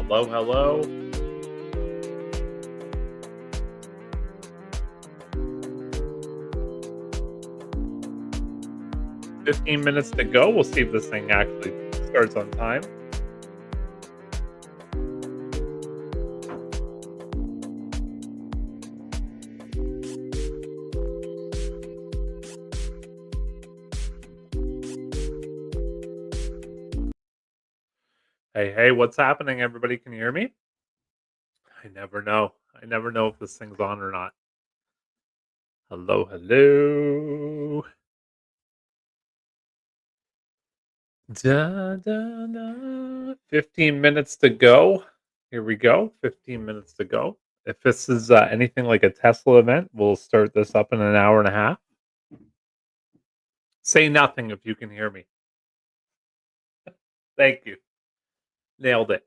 Hello, hello. "15 minutes to go." We'll see if this thing actually starts on time. Hey, hey, what's happening, everybody? Can you hear me? I never know. I never know if this thing's on or not. Hello, hello. Da, da, da. 15 minutes to go. Here we go. 15 minutes to go. If this is anything like a Tesla event, we'll start this up in an hour and a half. Say nothing if you can hear me. Thank you. Nailed it.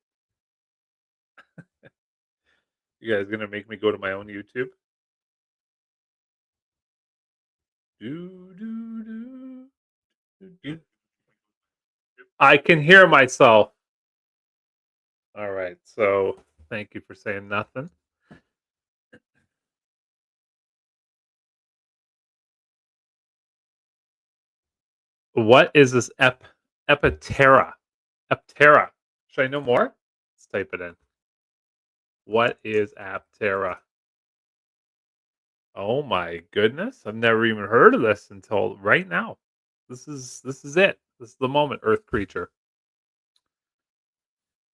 You guys gonna make me go to my own YouTube? Do, do, do, do, do. I can hear myself. All right. So thank you for saying nothing. What is this Epitera? Aptera. Should I know more? Let's type it in. What is Aptera? Oh my goodness. I've never even heard of this until right now. This is it. This is the moment, Earth creature.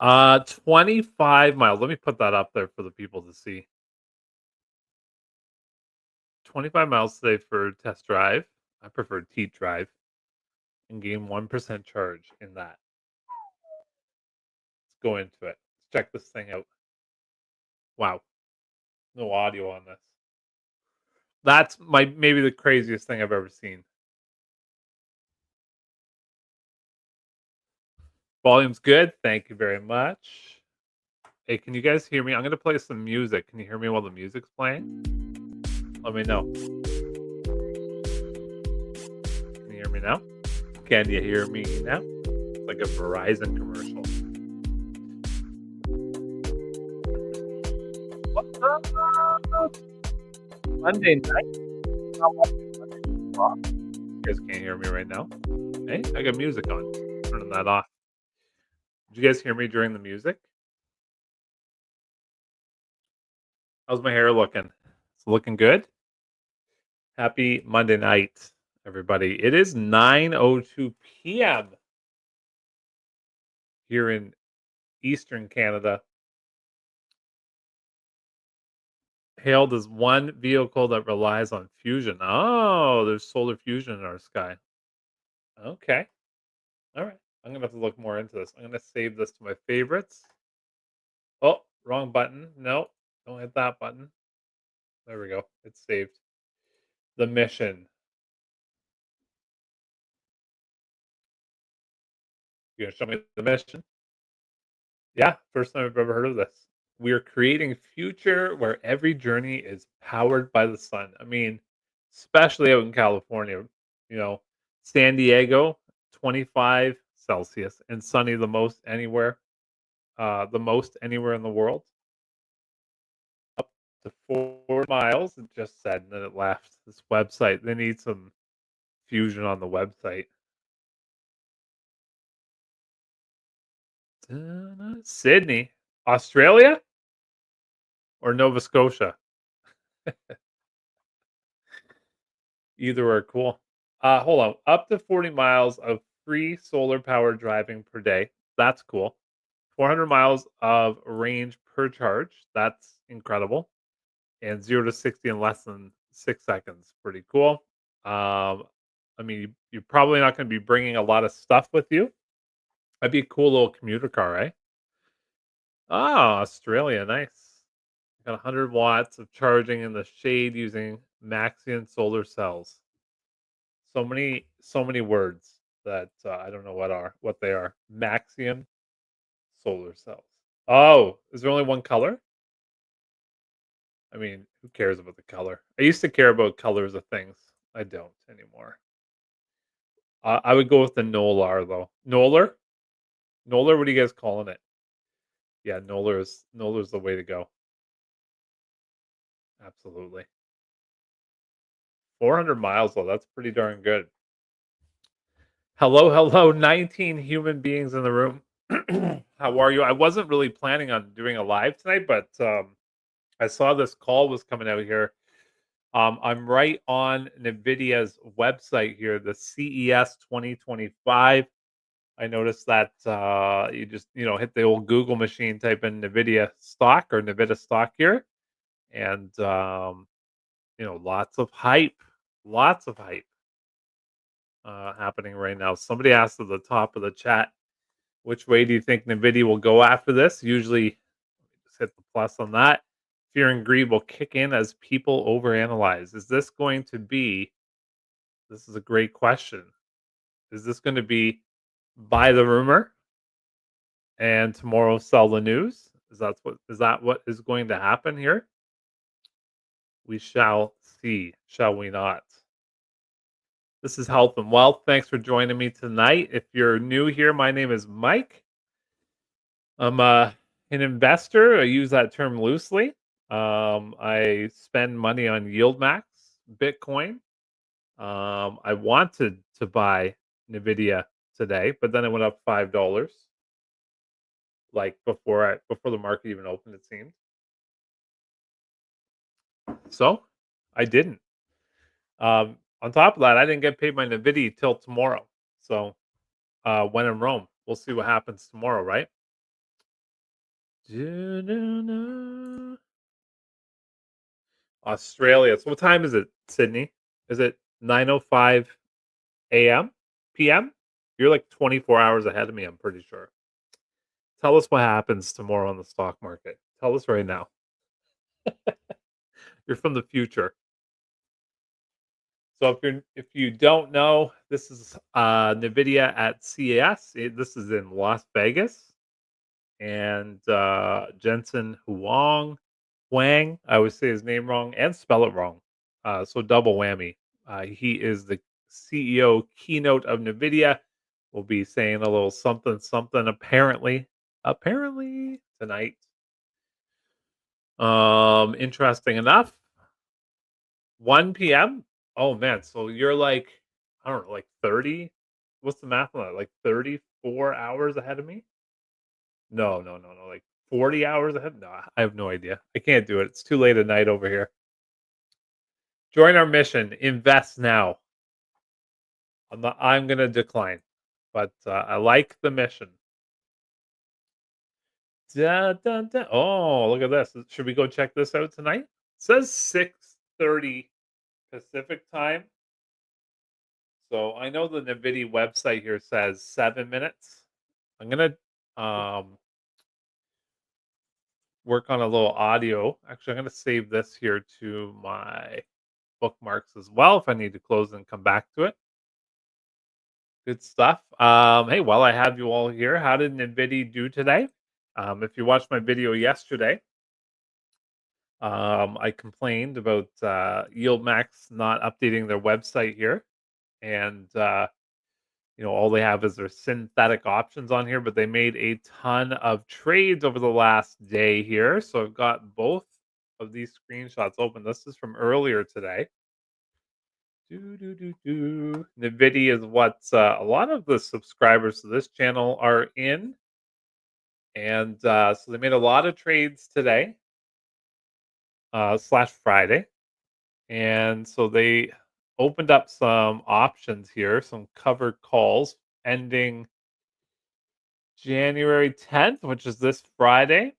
25 miles. Let me put that up there for the people to see. 25 miles today for test drive. I prefer T drive and gain 1% charge in that. Let's go into it. Let's check this thing out. Wow. No audio on this. That's maybe the craziest thing I've ever seen. Volume's good. Thank you very much. Hey, can you guys hear me? I'm gonna play some music. Can you hear me while the music's playing? Let me know. Can you hear me now? Can you hear me now? It's like a Verizon commercial. What's up? Monday night? Not watching Monday Night Raw? You guys can't hear me right now. Hey, I got music on. Turning that off. Did you guys hear me during the music? How's my hair looking? It's looking good. Happy Monday night, everybody. It is 9:02 p.m. here in Eastern Canada. Hailed as one vehicle that relies on fusion. Oh, there's solar fusion in our sky. Okay. All right. I'm going to have to look more into this. I'm going to save this to my favorites. Oh, wrong button. No, don't hit that button. There we go. It's saved. The mission. You gonna show me the mission? Yeah, first time I've ever heard of this. We are creating a future where every journey is powered by the sun. I mean, especially out in California, you know, San Diego, 25 Celsius and sunny the most anywhere in the world. Up to 4 miles, it just said, and then it left this website. They need some fusion on the website. Sydney, Australia or Nova Scotia? Either are cool. Hold on. Up to 40 miles of free solar power driving per day. That's cool. 400 miles of range per charge. That's incredible. And 0 to 60 in less than 6 seconds. Pretty cool. I mean, you're probably not going to be bringing a lot of stuff with you. That'd be a cool little commuter car, eh? Ah, Australia. Nice. Got 100 watts of charging in the shade using Maxian solar cells. So many words that I don't know what they are. Maxium solar cells. Oh, is there only one color? I mean, who cares about the color? I used to care about colors of things. I don't anymore. I would go with the Nolar though. Nolar? Nolar, what are you guys calling it? Yeah, Nolar's the way to go. Absolutely. 400 miles though, that's pretty darn good. Hello, hello, 19 human beings in the room. How are you? I wasn't really planning on doing a live tonight, but I saw this call was coming out here. I'm right on Nvidia's website here, the CES 2025. I noticed that you just hit the old Google machine, type in Nvidia stock or Nvidia stock here, and lots of hype happening right now. Somebody asked at the top of the chat, which way do you think Nvidia will go after this? Usually, just hit the plus on that. Fear and greed will kick in as people overanalyze. Is this going to be? This is a great question. Is this going to be buy the rumor and tomorrow sell the news? Is that what is going to happen here? We shall see, shall we not? This is Health and Wealth. Thanks for joining me tonight. If you're new here, my name is Mike. I'm an investor. I use that term loosely. I spend money on yieldmax, Bitcoin. I wanted to buy Nvidia today, but then it went up $5, like before the market even opened. It seemed so. I didn't. On top of that, I didn't get paid my Nvidia till tomorrow. So when in Rome, we'll see what happens tomorrow, right? Australia. So what time is it, Sydney? Is it 9:05 a.m. p.m.? You're like 24 hours ahead of me, I'm pretty sure. Tell us what happens tomorrow on the stock market. Tell us right now. You're from the future. So if you don't know, this is Nvidia at CES. This is in Las Vegas, and Jensen Huang. I always say his name wrong and spell it wrong. So double whammy. He is the CEO keynote of Nvidia. We'll be saying a little something something apparently tonight. Interesting enough. 1 p.m. Oh man, so you're like, I don't know, like 30. What's the math on that? Like 34 hours ahead of me? No, no, no, no. Like 40 hours ahead? No, I have no idea. I can't do it. It's too late at night over here. Join our mission. Invest now. I'm gonna decline, but I like the mission. Da, da, da. Oh, look at this. Should we go check this out tonight? It says 6:30 Pacific time. So I know the Nvidia website here says 7 minutes. I'm gonna um, work on a little audio. Actually, I'm gonna save this here to my bookmarks as well if I need to close and come back to it. Good stuff. Hey, while I have you all here, how did Nvidia do today? If you watched my video yesterday, I complained about yieldmax not updating their website here, and all they have is their synthetic options on here, but they made a ton of trades over the last day here. So I've got both of these screenshots open. This is from earlier today. Nvidia is what a lot of the subscribers to this channel are in. And so they made a lot of trades today, slash Friday. And so they opened up some options here, some covered calls ending January 10th, which is this Friday.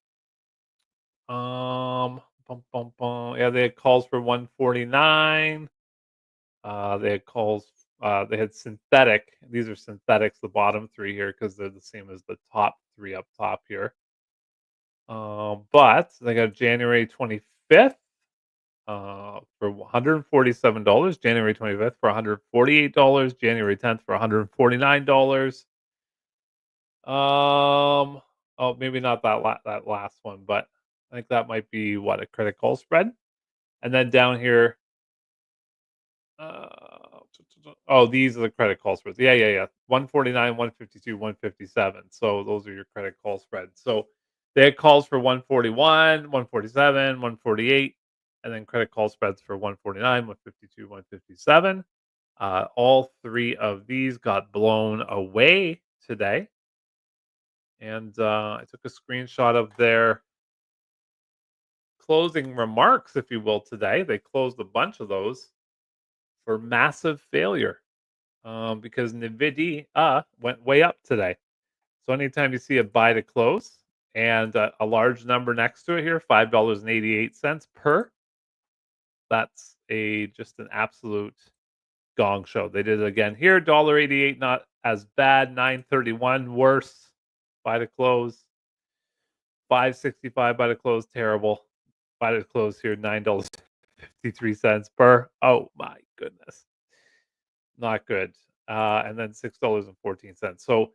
Yeah, they had calls for 149. They had calls. They had synthetic. These are synthetics. The bottom three here because they're the same as the top three up top here. But they got January 25th for $147. January 25th for $148. January 10th for $149. Oh, maybe not that last one, but I think that might be what a credit call spread. And then down here, oh, these are the credit call spreads. Yeah. 149, 152, 157. So those are your credit call spreads. So They had calls for 141, 147, 148, and then credit call spreads for 149, 152, 157. All three of these got blown away today. And I took a screenshot of their closing remarks, if you will, today. They closed a bunch of those for massive failure because Nvidia went way up today. So anytime you see a buy to close and a large number next to it here, $5.88 per, that's a just an absolute gong show. They did it again here, $1.88, not as bad, 9.31 worse. Buy to close, 5.65 by the close, terrible. By the close here, $9.53 per. Oh my goodness, not good. And then $6.14. So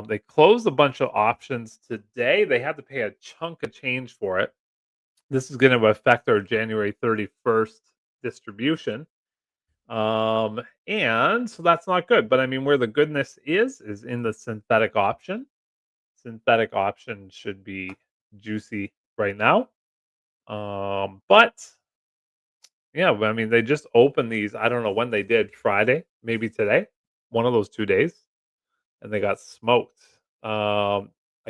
they closed a bunch of options today. They had to pay a chunk of change for it. This is going to affect our January 31st distribution. And so that's not good. But I mean, where the goodness is in the synthetic option. Synthetic option should be juicy right now. But yeah, I mean, they just opened these. I don't know when they did, Friday, maybe today, one of those 2 days, and they got smoked. I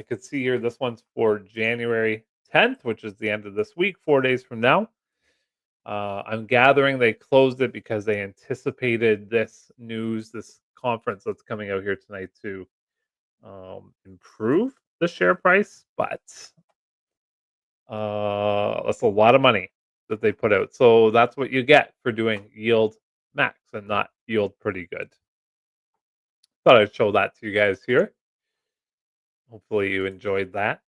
could see here this one's for January 10th, which is the end of this week, 4 days from now. I'm gathering they closed it because they anticipated this news, this conference that's coming out here tonight to improve the share price, but that's a lot of money that they put out. So that's what you get for doing yield max and not yield pretty good. Thought I'd show that to you guys here. Hopefully you enjoyed that.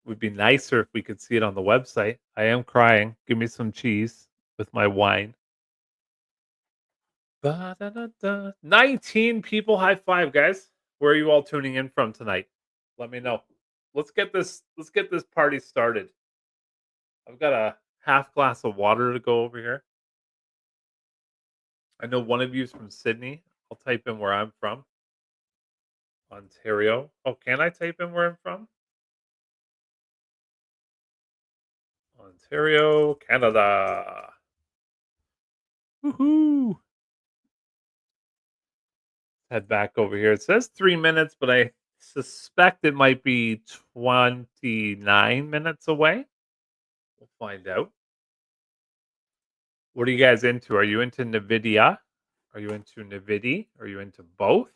Would be nicer if we could see it on the website. I am crying. Give me some cheese with my wine. Ba-da-da-da. 19 people. High five, guys. Where are you all tuning in from tonight? Let me know. Let's get this party started. I've got a half glass of water to go over here. I know one of you is from Sydney. I'll type in where I'm from. Ontario. Oh, can I type in where I'm from? Ontario, Canada. Woohoo! Head back over here. It says 3 minutes, but I suspect it might be 29 minutes away. We'll find out. What are you guys into? Are you into Nvidia? Are you into Nvidia? Are you into both?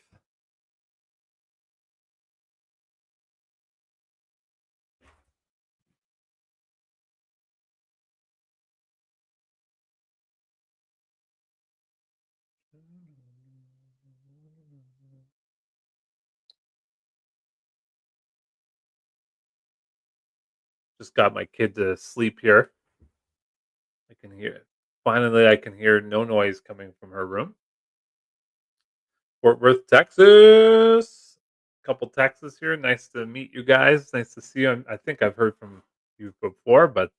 Just got my kid to sleep here. I can hear it. Finally, I can hear no noise coming from her room. Fort Worth, Texas. Couple Texas here. Nice to meet you guys. Nice to see you. I think I've heard from you before, but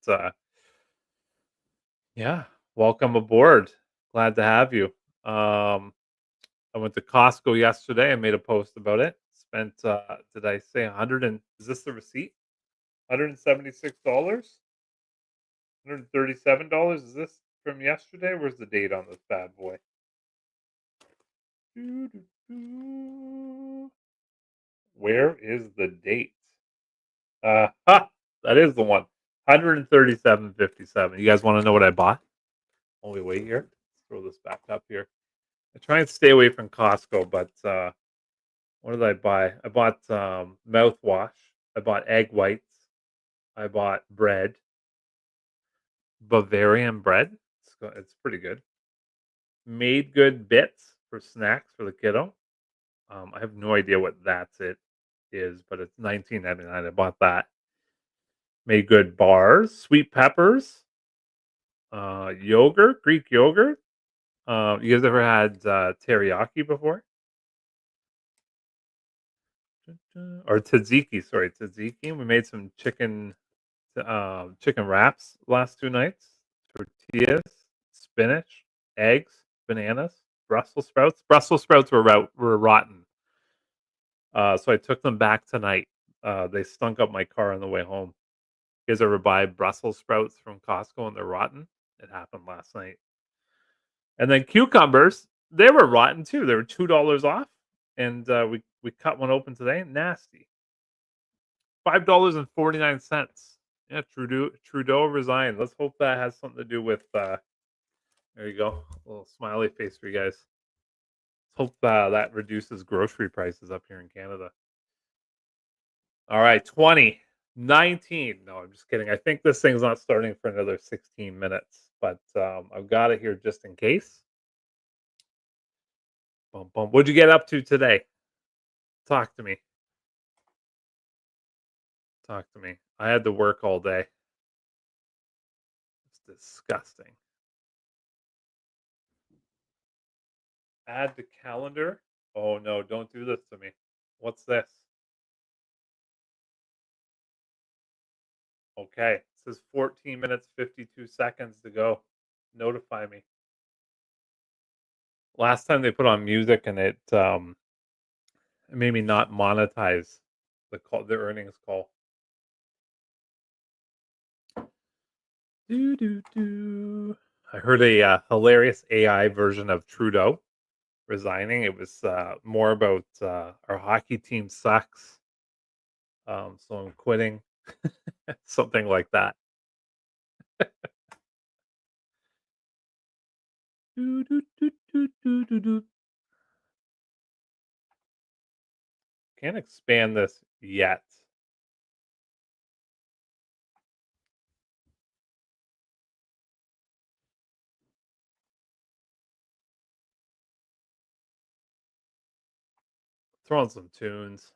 yeah, welcome aboard. Glad to have you. I went to Costco yesterday. I made a post about it. Spent did I say 100 and is this the receipt? $176? $137? Is this from yesterday? Where's the date on this bad boy? Where is the date? That is the one. 137.57. You guys want to know what I bought? Oh, wait here. Let's throw this back up here. I try and stay away from Costco, but what did I buy? I bought mouthwash. I bought egg whites. I bought bread. Bavarian bread. It's pretty good. Made good bits for snacks for the kiddo. I have no idea what it is, but it's 19.99. I bought that. Made good bars, sweet peppers, yogurt, Greek yogurt. You guys ever had teriyaki before? Or tzatziki? Sorry, tzatziki. We made some chicken wraps last 2 nights. Tortillas, spinach, eggs, bananas, Brussels sprouts. Brussels sprouts were rotten. So I took them back tonight. They stunk up my car on the way home. You guys ever buy Brussels sprouts from Costco and they're rotten? It happened last night. And then cucumbers, they were rotten too. They were $2 off, and we cut one open today. Nasty. $5.49. Yeah, Trudeau resigned. Let's hope that has something to do with. There you go, a little smiley face for you guys. Let's hope that reduces grocery prices up here in Canada. All right, 20, 19. No, I'm just kidding. I think this thing's not starting for another 16 minutes, but I've got it here just in case. Bum, bum. What'd you get up to today? Talk to me. Talk to me. I had to work all day. It's disgusting. Add to calendar. Oh no, don't do this to me. What's this? Okay. It says 14 minutes, 52 seconds to go. Notify me. Last time they put on music and it made me not monetize the earnings call. Do do do. I heard a hilarious AI version of Trudeau resigning. It was more about our hockey team sucks, so I'm quitting, something like that. Do, do, do, do, do, do, do. Can't expand this yet. Throw on some tunes.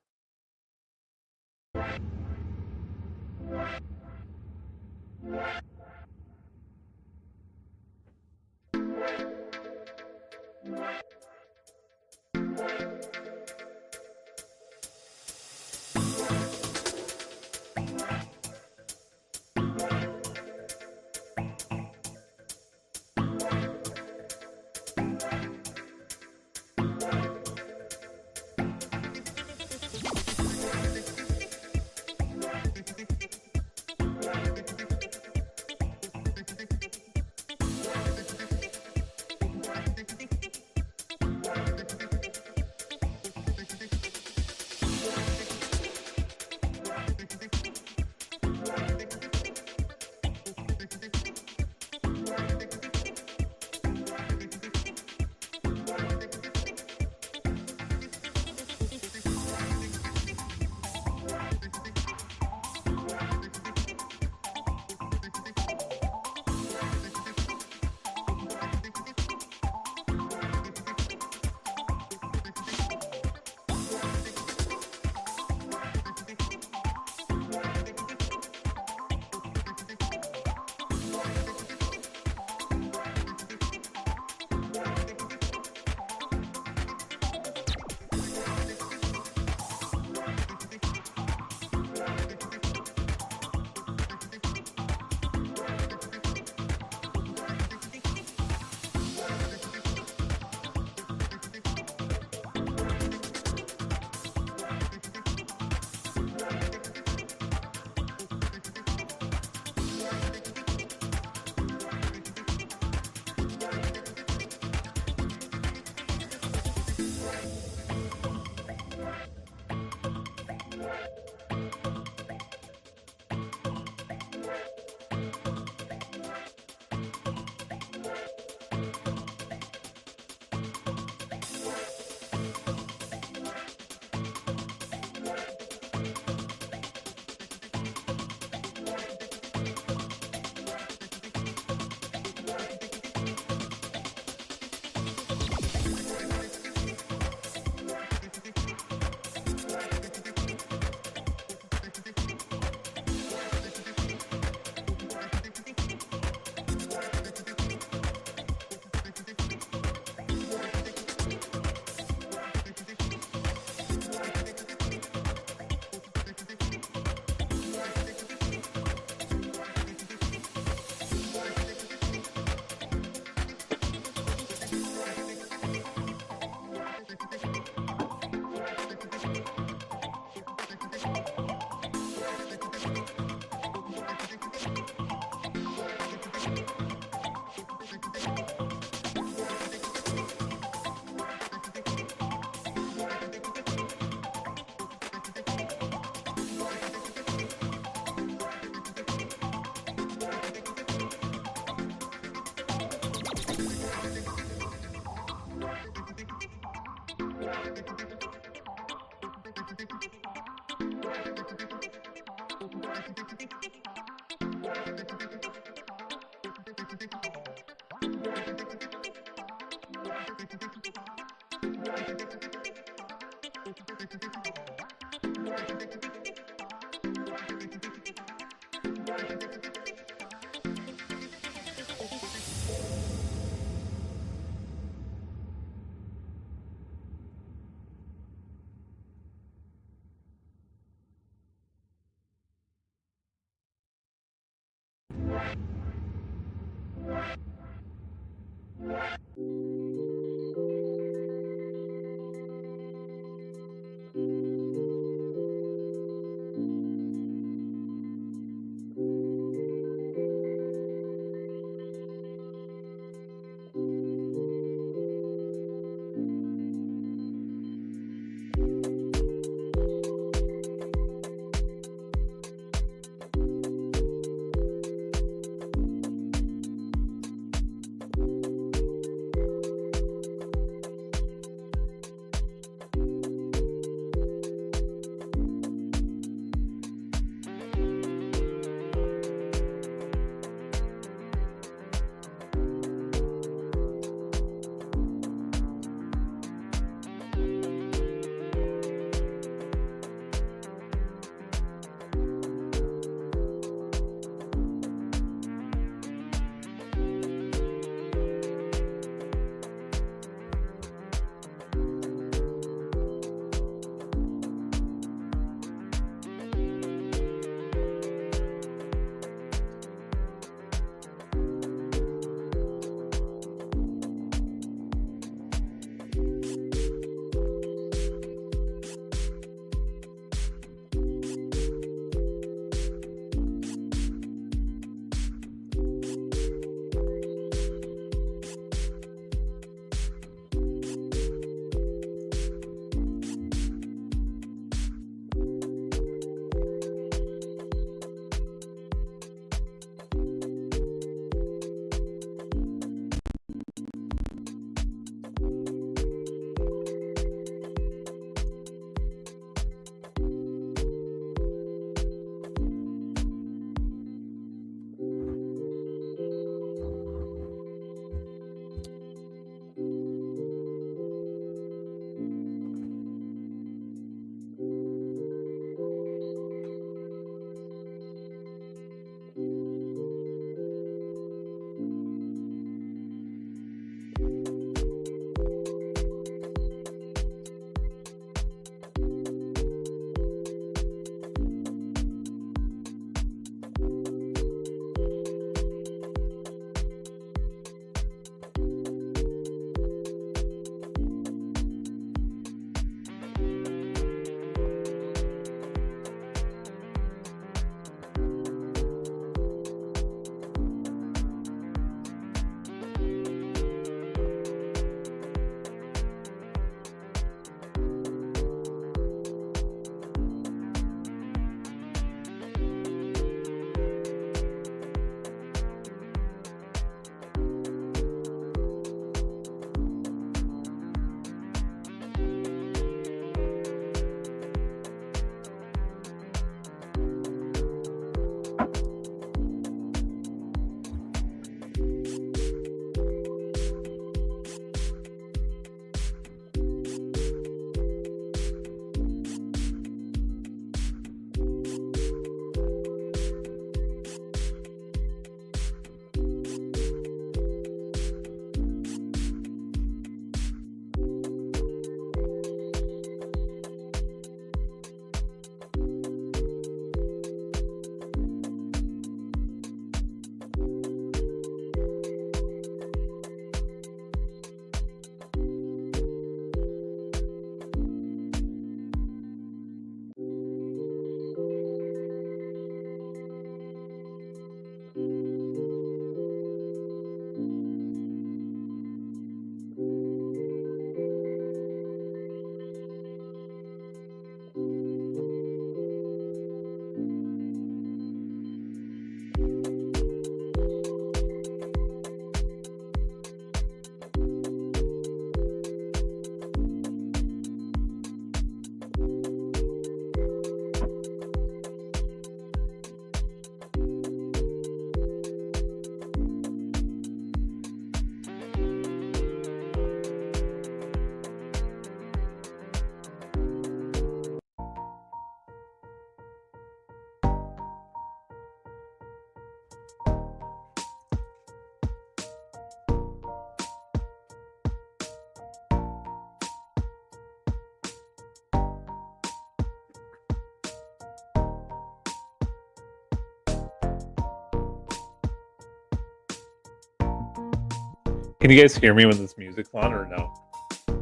Can you guys hear me when this music's on or no?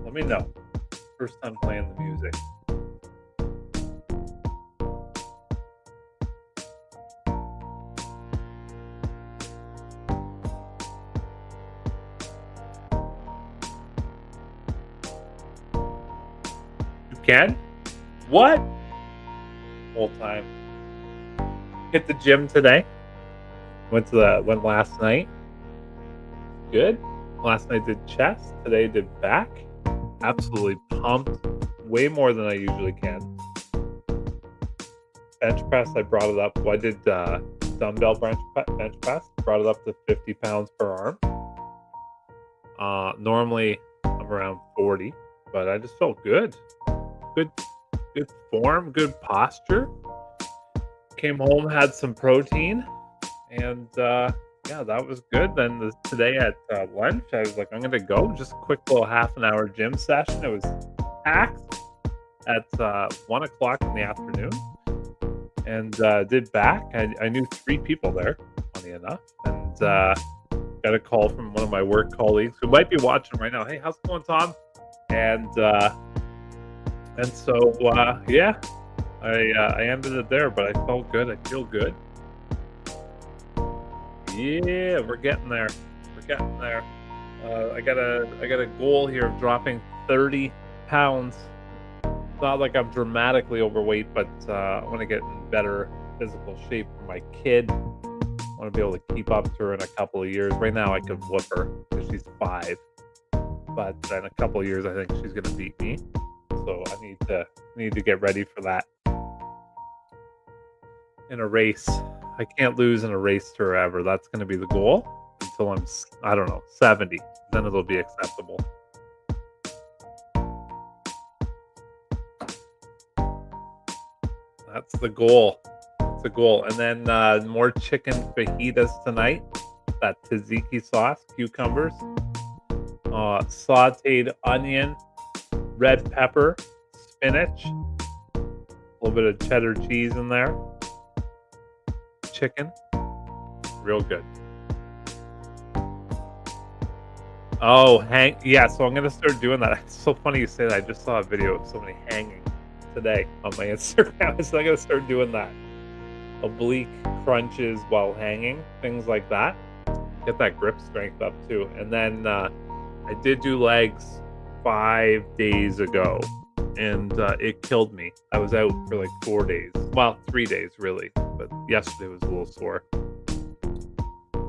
Let me know. First time playing the music. You can? What? Whole time. Hit the gym today. Went last night. Good. Last night did chest. Today did back. Absolutely pumped. Way more than I usually can. Bench press, I brought it up. Well, I did dumbbell bench press. Brought it up to 50 pounds per arm. Normally I'm around 40, but I just felt good. Good form, good posture. Came home, had some protein, and yeah, that was good. Then today at lunch, I was like, I'm gonna go. Just a quick little half an hour gym session. It was packed at 1 o'clock in the afternoon, and did back. I knew 3 people there, funny enough, and got a call from one of my work colleagues who might be watching right now. Hey, how's it going, Tom? And so yeah, I ended it there, but I felt good. I feel good. Yeah, we're getting there. We're getting there. I got a goal here of dropping 30 pounds. It's not like I'm dramatically overweight, but I want to get in better physical shape for my kid. I want to be able to keep up to her in a couple of years. Right now, I could whoop her because she's 5, but in a couple of years, I think she's gonna beat me. So I need to get ready for that in a race. I can't lose in a race to her ever. That's going to be the goal until I'm, I don't know, 70. Then it'll be acceptable. That's the goal. That's the goal. And then more chicken fajitas tonight. That tzatziki sauce, cucumbers, sauteed onion, red pepper, spinach, a little bit of cheddar cheese in there. Chicken, real good. Oh, yeah, so I'm gonna start doing that. It's so funny you say that. I just saw a video of somebody hanging today on my Instagram. So I'm gonna start doing that. Oblique crunches while hanging, things like that. Get that grip strength up too. And then I did do legs 5 days ago, and it killed me. I was out for like 4 days. Well, 3 days really, but yesterday was a little sore.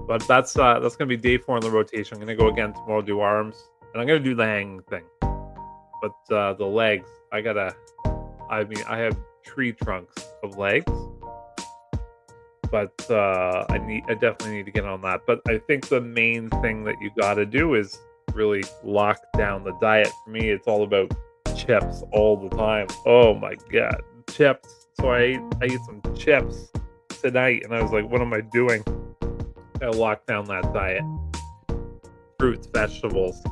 But that's gonna be day 4 in the rotation. I'm gonna go again tomorrow, do arms, and I'm gonna do the hanging thing. But the legs, I have tree trunks of legs, but I definitely need to get on that. But I think the main thing that you gotta do is really lock down the diet. For me, it's all about chips all the time. Oh my god, chips. So I eat some chips tonight, and I was like, what am I doing? Gotta lock down that diet. Fruits, vegetables,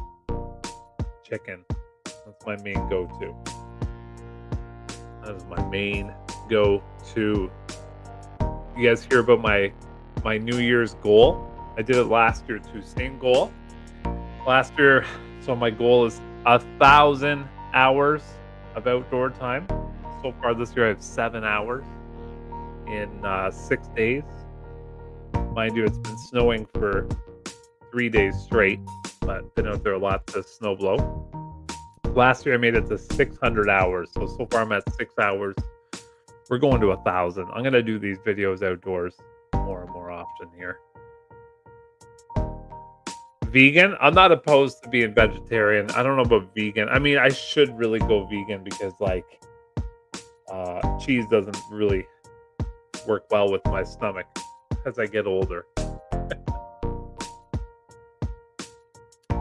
chicken. That's my main go-to. That is my main go-to. You guys hear about my New Year's goal? I did it last year too. Same goal. Last year, so my goal is 1,000 hours of outdoor time. So far this year, I have 7 hours in 6 days. Mind you, it's been snowing for 3 days straight, but been out there a lot to snow blow. Last year, I made it to 600 hours. So far, I'm at 6 hours. We're going to 1,000. I'm going to do these videos outdoors more and more often here. Vegan? I'm not opposed to being vegetarian. I don't know about vegan. I mean, I should really go vegan because, like, cheese doesn't really work well with my stomach as I get older.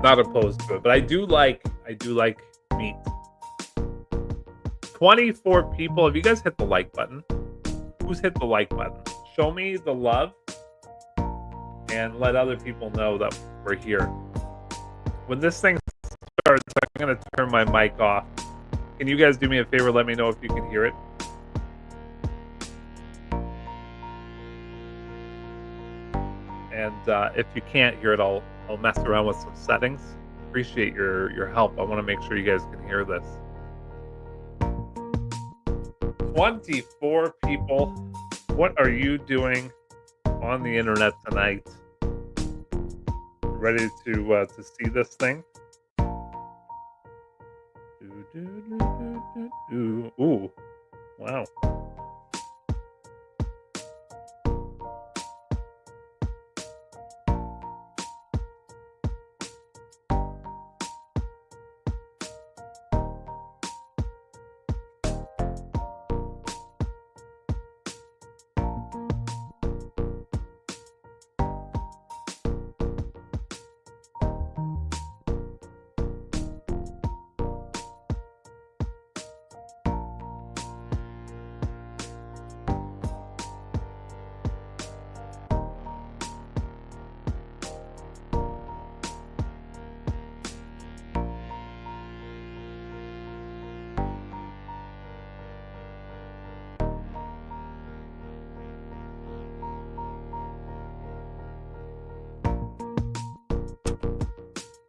Not opposed to it, but I do like meat. 24 people. Have you guys hit the like button? Who's hit the like button? Show me the love and let other people know that we're here. When this thing starts, I'm going to turn my mic off. Can you guys do me a favor? Let me know if you can hear it. And if you can't hear it, I'll I'll mess around with some settings. Appreciate your help. I wanna make sure you guys can hear this. 24 people. What are you doing on the internet tonight? Ready to see this thing? Do, do, do, do, do, do. Ooh, wow.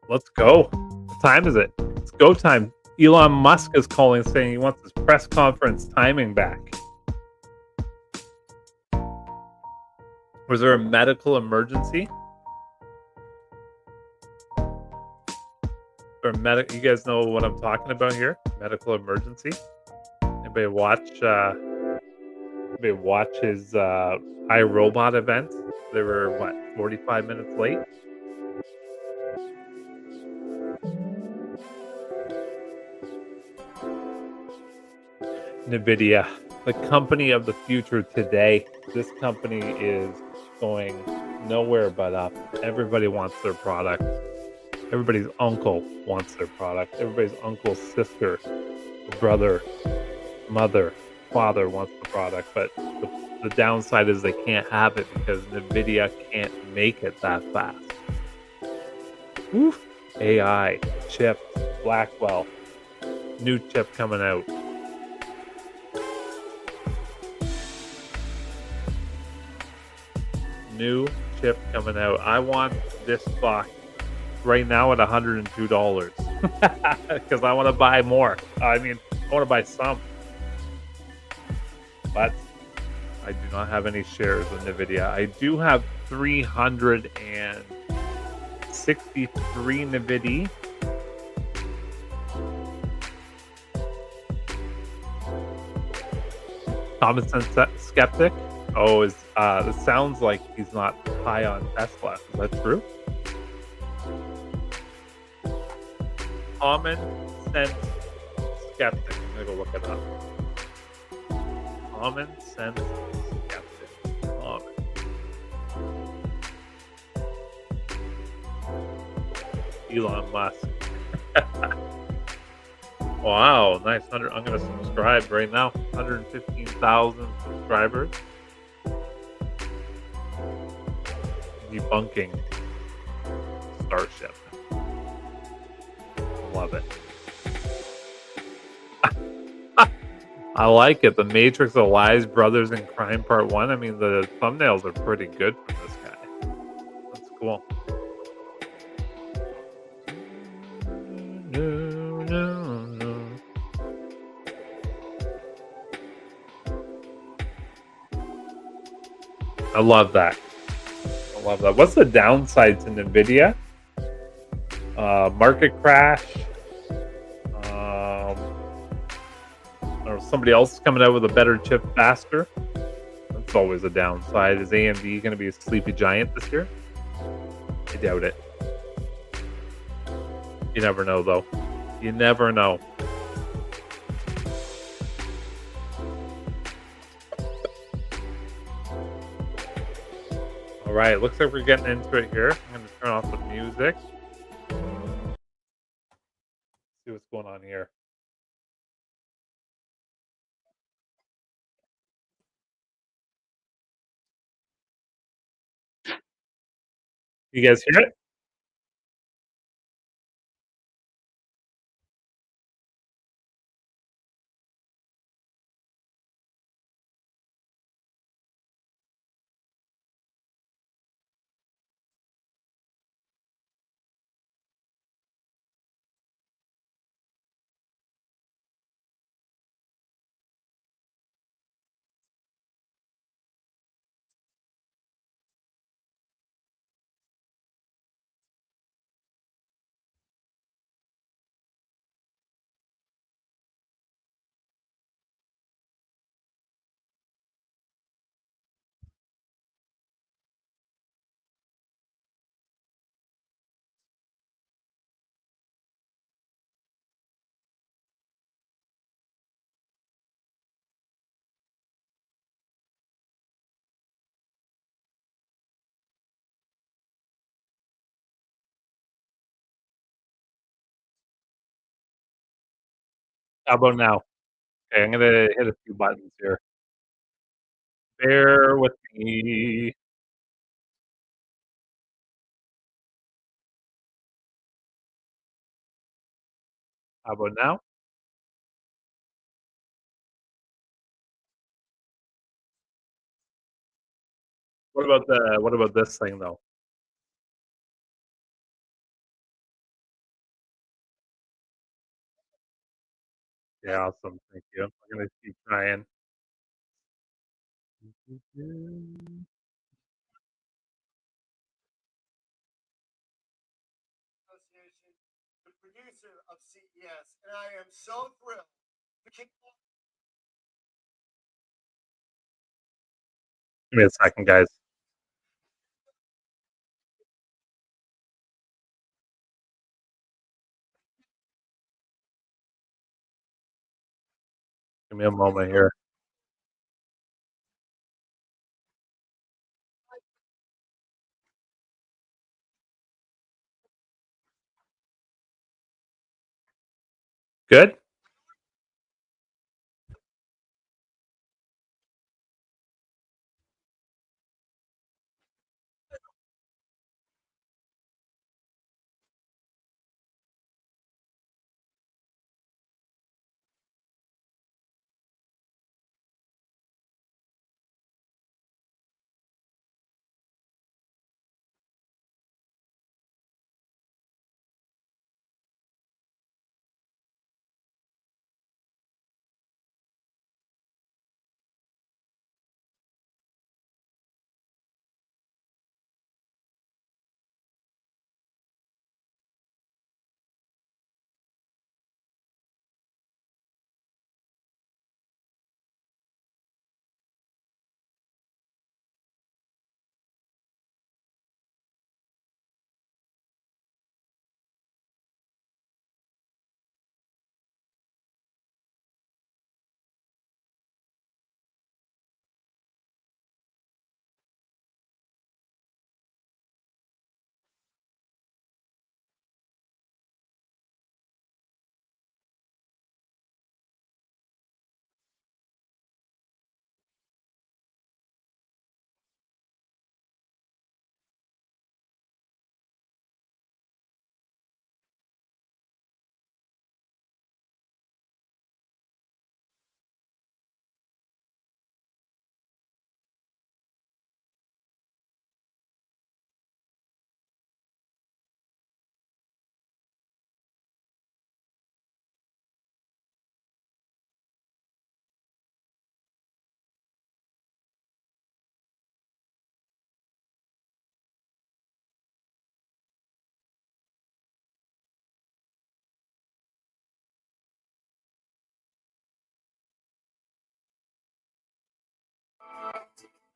Let's go. What time is it? It's go time. Elon Musk is calling saying he wants his press conference timing back. Was there a medical emergency? Or you guys know what I'm talking about here? Medical emergency? Anybody watch his iRobot event? They were what, 45 minutes late? Nvidia, the company of the future today. This company is going nowhere but up. Everybody wants their product. Everybody's uncle wants their product. Everybody's uncle's sister, brother, mother, father wants the product. But the downside is they can't have it because Nvidia can't make it that fast. Oof. AI, chip, Blackwell, new chip coming out. New chip coming out. I want this box right now at $102 because I want to buy more. I mean, I want to buy some, but I do not have any shares in Nvidia. I do have 363 Nvidia. Common sense skeptic. Oh, it sounds like he's not high on Tesla. Is that true? Common sense skeptic. I'm gonna go look it up. Common sense skeptic. Common. Elon Musk. Wow, nice. I'm gonna subscribe right now. 115,000 subscribers. Debunking Starship. Love it. I like it. The Matrix of Lies, Brothers in Crime Part 1. I mean, the thumbnails are pretty good for this guy. That's cool. I love that. I love that. What's the downside to Nvidia? Market crash. Or somebody else is coming out with a better chip faster. That's always a downside. Is AMD going to be a sleepy giant this year? I doubt it. You never know, though. You never know. All right, looks like we're getting into it here. I'm going to turn off the music. See what's going on here. You guys hear it? How about now? Okay, I'm gonna hit a few buttons here. Bear with me. How about now? What about this thing, though? Yeah, awesome, thank you. I'm gonna keep trying. Association, the producer of CES, and I am so thrilled to kick off. Give me a second, guys. Give me a moment here. Good?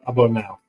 How about now?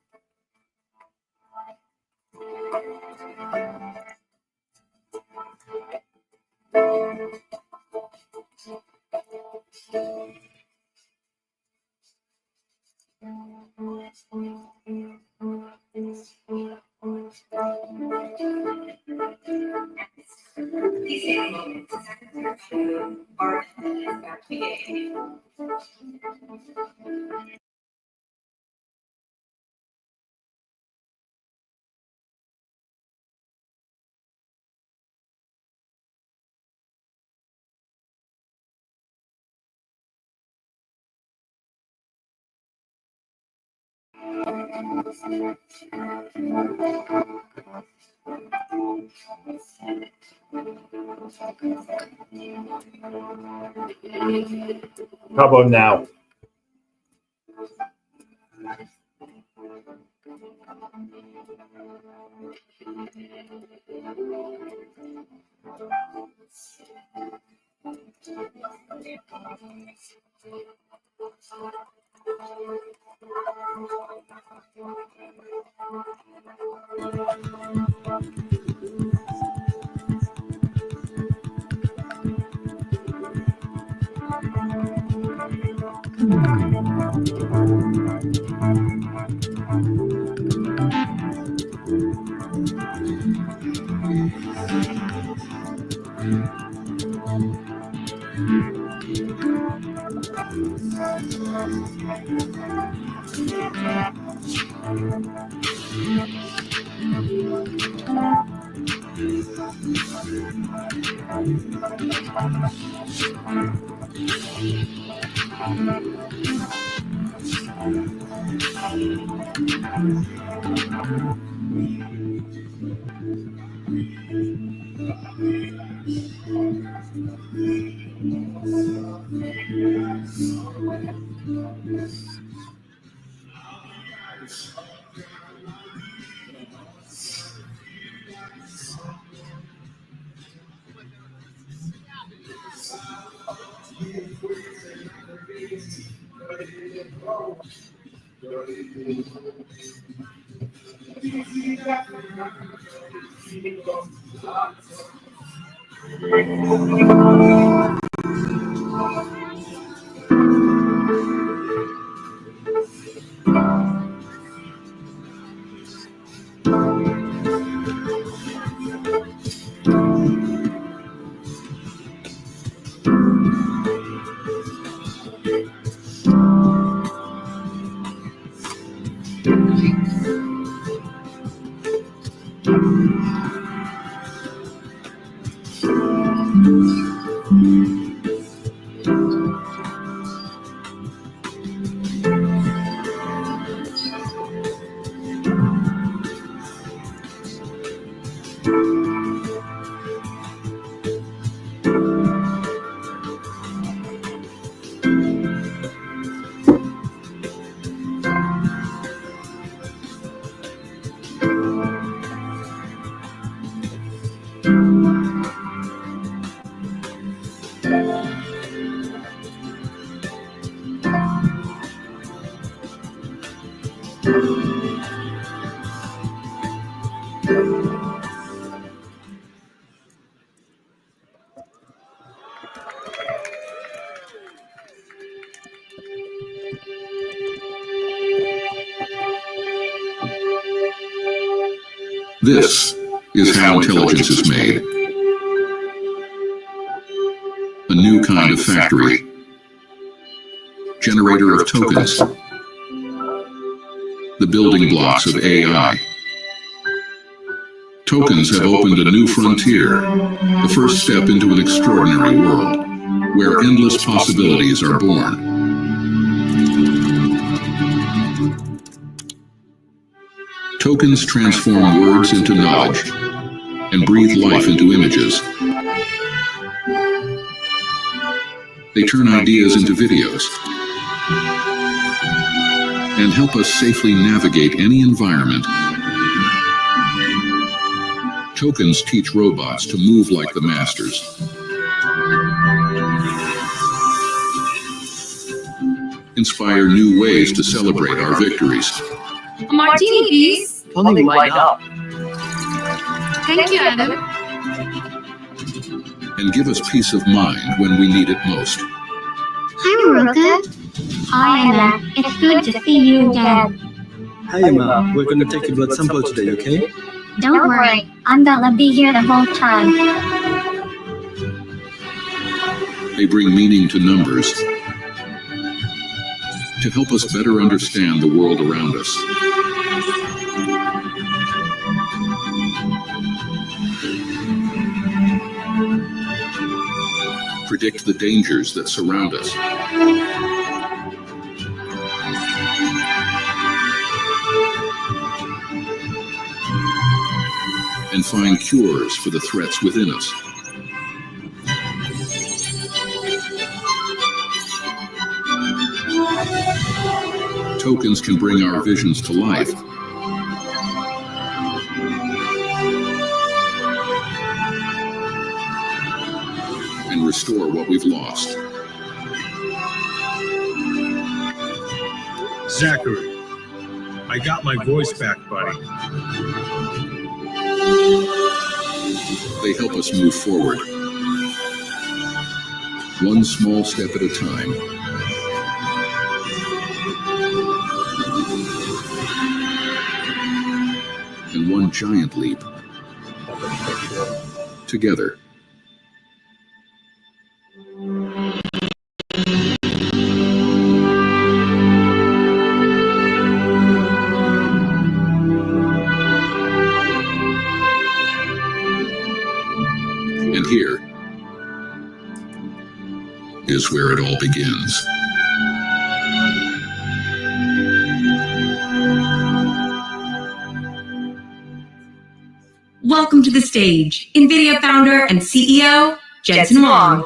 How about now? This is how intelligence is made. A new kind of factory. Generator of tokens. The building blocks of AI. Tokens have opened a new frontier, the first step into an extraordinary world, where endless possibilities are born. Tokens transform words into knowledge and breathe life into images. They turn ideas into videos and help us safely navigate any environment. Tokens teach robots to move like the masters. Inspire new ways to celebrate our victories. A martini, please. Only light up. Thank you, Adam. And give us peace of mind when we need it most. Hi, Ruka. Hi, Anna. It's good to see you again. Hi, Emma. We're going to take your blood sample today, okay? Don't worry. I'm gonna be here the whole time. They bring meaning to numbers to help us better understand the world around us. Predict the dangers that surround us. And find cures for the threats within us. Tokens can bring our visions to life. And restore what we've lost. Zachary, I got my voice back, buddy. They help us move forward. One small step at a time. And one giant leap. Together. is where it all begins. Welcome to the stage, NVIDIA founder and CEO, Jensen Huang.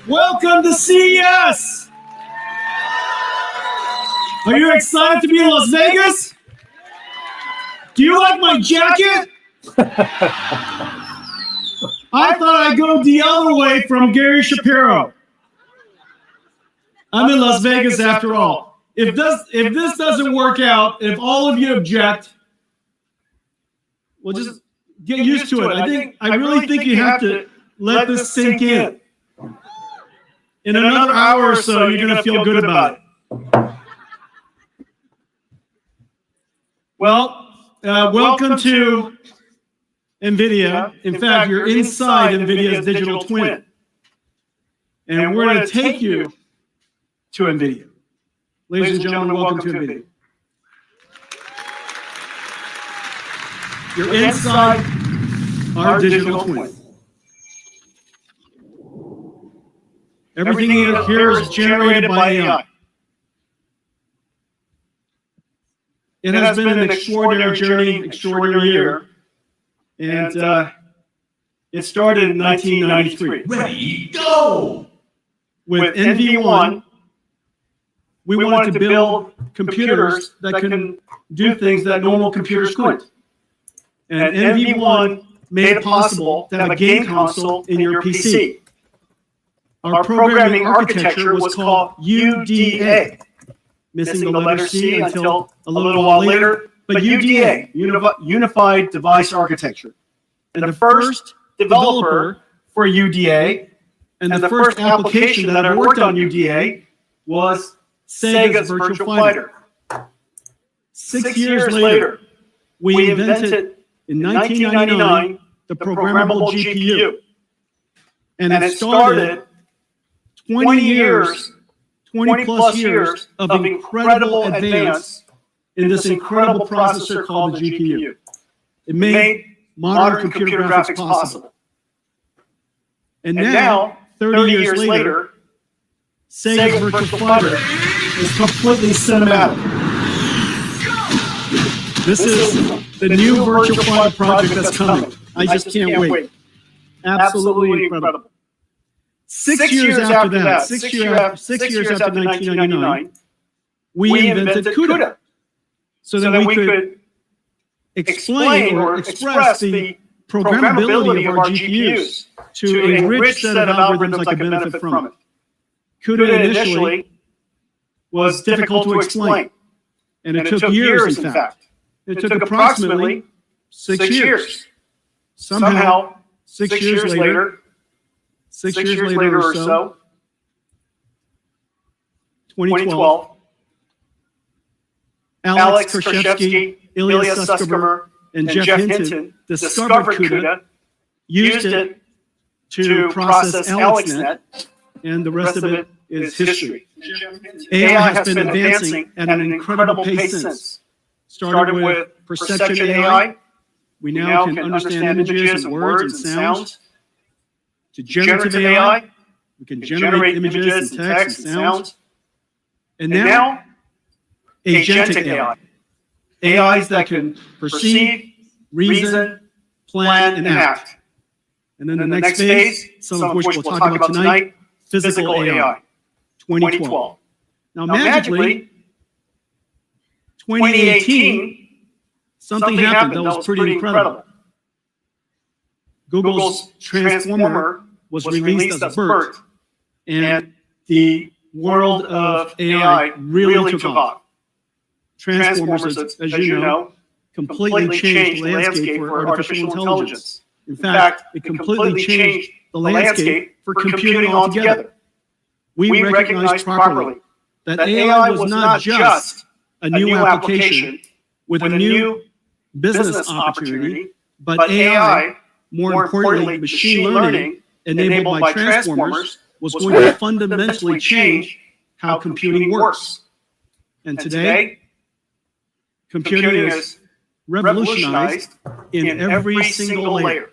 Welcome to CES! Are you excited to be in Las Vegas? Do you like my jacket? I thought I'd go the other way from Gary Shapiro. I'm in Las Vegas after all. If this doesn't work out, if all of you object, well, just get used to it. I really think you have to let this sink in. In another hour or so, you're going to feel good about it. Well, welcome to NVIDIA. In fact, you're inside NVIDIA's digital twin. And we're going to take you to NVIDIA. Ladies and gentlemen, welcome to NVIDIA. You're inside our digital twin. Everything here is generated by AI. It has been an extraordinary journey, extraordinary year. And it started in 1993. Ready, go! With NV1, we wanted to build computers that can do things that normal computers couldn't. And NV1 made it possible to have a game console in your PC. Our programming architecture was called UDA, missing the letter C until a little while later, but UDA, Unified Device Architecture. And the first developer for UDA and the first application that worked on UDA was Sega's Virtual Fighter. 6 years later, we invented, in 1999, the programmable GPU. And it started 20 plus years of incredible advance in this incredible processor called the GPU. It made modern computer graphics possible. And now, 30 years later, Sega's Virtual Fighter is completely cinematic. This is the new Virtual Fighter project that's coming. I just can't wait. Absolutely incredible. 6 years after that, 6 years after 1999, we invented CUDA so that we could explain or express the programmability of our GPUs to a rich set of algorithms that could benefit from it. CUDA initially was difficult to explain, and it took years, in fact. It took approximately 6 years. Somehow, 6 years later, 6 years later or so, 2012, Alex Krizhevsky, Ilya Sutskever, and Jeff Hinton discovered CUDA, used it to process AlexNet, and the rest of it is history. AI has been advancing at an incredible pace since. Started with perception AI. We now can understand images and words and sounds. To generative AI, we can generate images and text and sounds. And now, agentic AI. AIs that can perceive, reason, plan, and act. And then the next phase, some of which we'll talk about tonight, physical AI, 2012. Now, magically, 2018, something happened that was pretty incredible. Google's Transformer was released as BERT, and the world of AI really took off. Transformers, as you know, completely changed the landscape for artificial intelligence. In fact, it completely changed the landscape for computing altogether. We recognized properly that AI was not just a new application with a new business opportunity, but AI, more importantly, machine learning enabled by transformers, was going to fundamentally change how computing works. And today, computing is revolutionized in every single layer,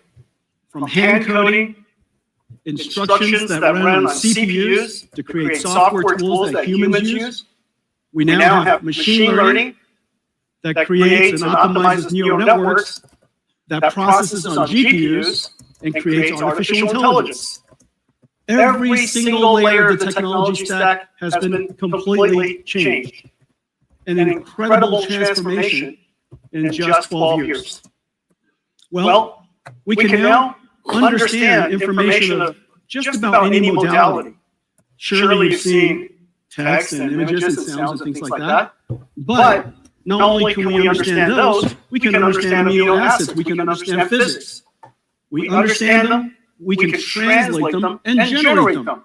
from hand coding, instructions that run on CPUs to create software tools that humans use. We now have machine learning that creates and optimizes neural networks that processes on GPUs and creates artificial intelligence. Every single layer of the technology stack has been completely changed. An incredible transformation in just 12 years. Well, we can now understand information of just about any modality. Surely you've seen text and images and sounds and things like that. But not only can we understand those, we can understand amino acids, we can understand physics. We understand them, we can translate them, and generate them.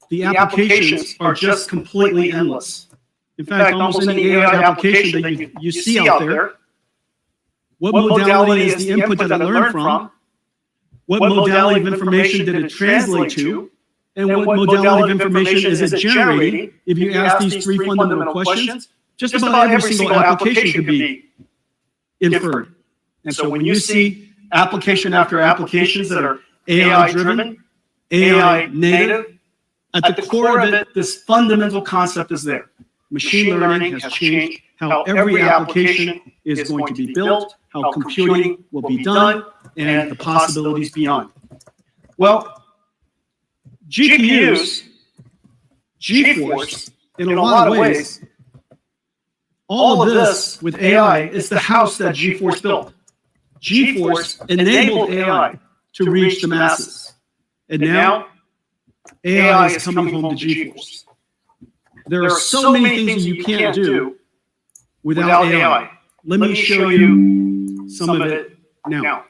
The applications are just completely endless. In fact, almost any AI application that you see out there, what modality is the input that it learned from? What modality of information did it translate to? And what modality of information is it generating? If you ask these three fundamental questions, just about every single application could be inferred. And so when you see application after applications that are AI-driven, AI-native, at the core of it, this fundamental concept is there. Machine learning has changed how every application is going to be built, how computing will be done, and the possibilities beyond. Well, GPUs, GeForce, in a lot of ways, all of this with AI is the house that GeForce built. GeForce enabled AI to reach the masses. And now, AI is coming home to GeForce. There are so many things that you can't do without AI. Let me show you some of it now.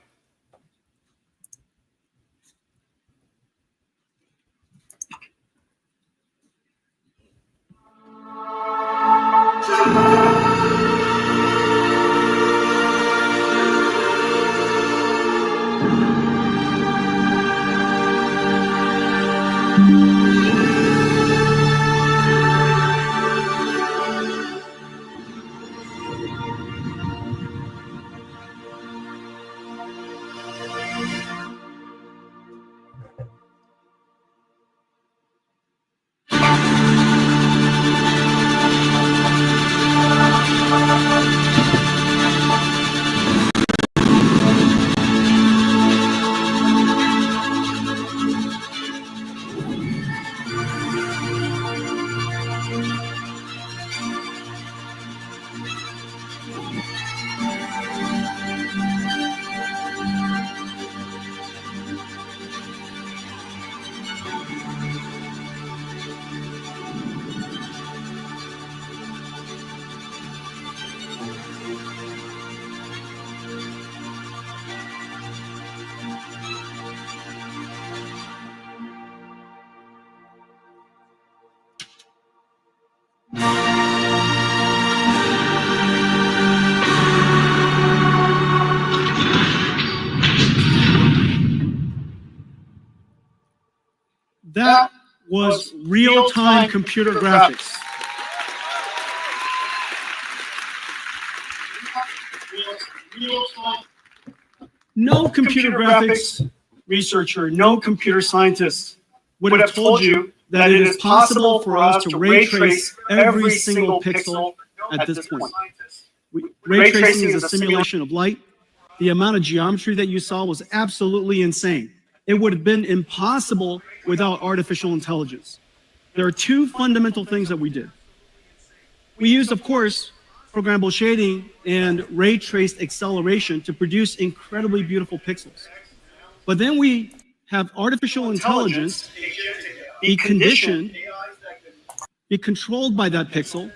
That was real-time computer graphics. No computer graphics researcher, no computer scientist would have told you that it is possible for us to ray trace every single pixel at this point. Ray tracing is a simulation of light. The amount of geometry that you saw was absolutely insane. It would have been impossible without artificial intelligence. There are two fundamental things that we did. We used, of course, programmable shading and ray traced acceleration to produce incredibly beautiful pixels. But then we have artificial intelligence be conditioned, be controlled by that pixel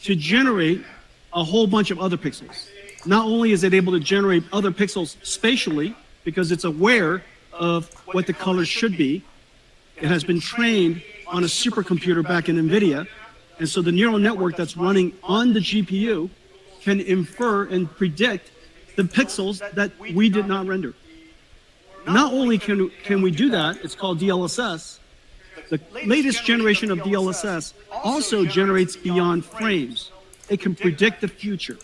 to generate a whole bunch of other pixels. Not only is it able to generate other pixels spatially, because it's aware of what the colors should be, it has been trained on a supercomputer back in Nvidia, and so the neural network that's running on the GPU can infer and predict the pixels that we did not render. Not only can we do that, it's called DLSS. The latest generation of DLSS also generates beyond frames. It can predict the future.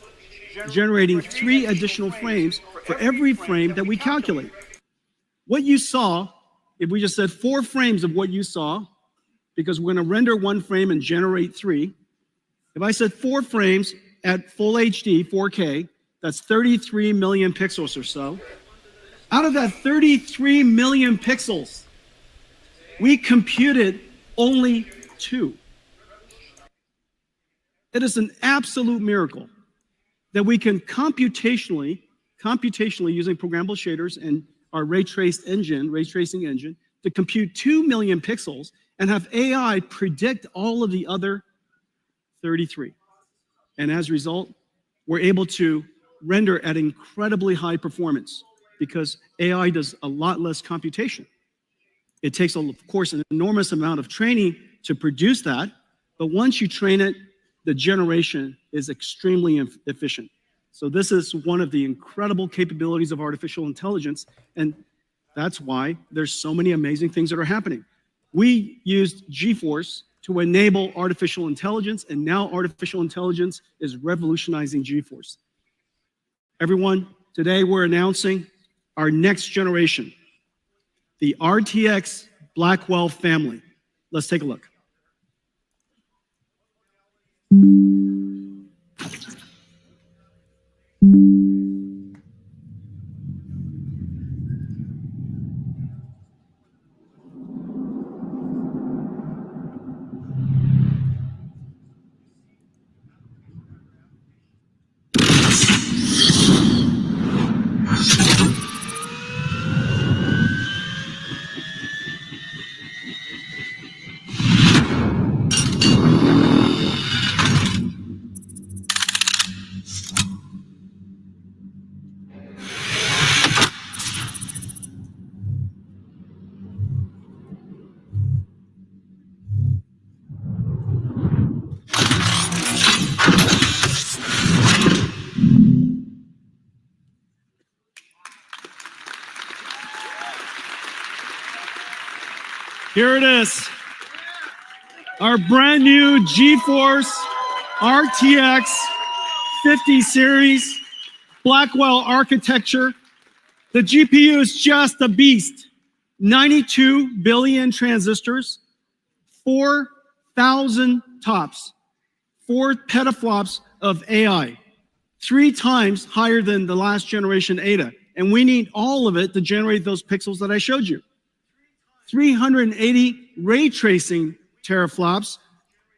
generating 3 additional frames for every frame that we calculate. What you saw, if we just said 4 frames of what you saw, because we're going to render 1 frame and generate 3. If I said 4 frames at full HD, 4K, that's 33 million pixels or so. Out of that 33 million pixels, we computed only 2. It is an absolute miracle that we can computationally using programmable shaders and our ray tracing engine, to compute 2 million pixels and have AI predict all of the other 33. And as a result, we're able to render at incredibly high performance because AI does a lot less computation. It takes, of course, an enormous amount of training to produce that, but once you train it, the generation is extremely efficient. So this is one of the incredible capabilities of artificial intelligence, and that's why there's so many amazing things that are happening. We used GeForce to enable artificial intelligence, and now artificial intelligence is revolutionizing GeForce. Everyone, today we're announcing our next generation, the RTX Blackwell family. Let's take a look. Here it is, our brand new GeForce RTX 50 series Blackwell architecture. The GPU is just a beast. 92 billion transistors, 4,000 TOPS, 4 petaflops of AI, 3 times higher than the last generation Ada. And we need all of it to generate those pixels that I showed you. 380 ray tracing teraflops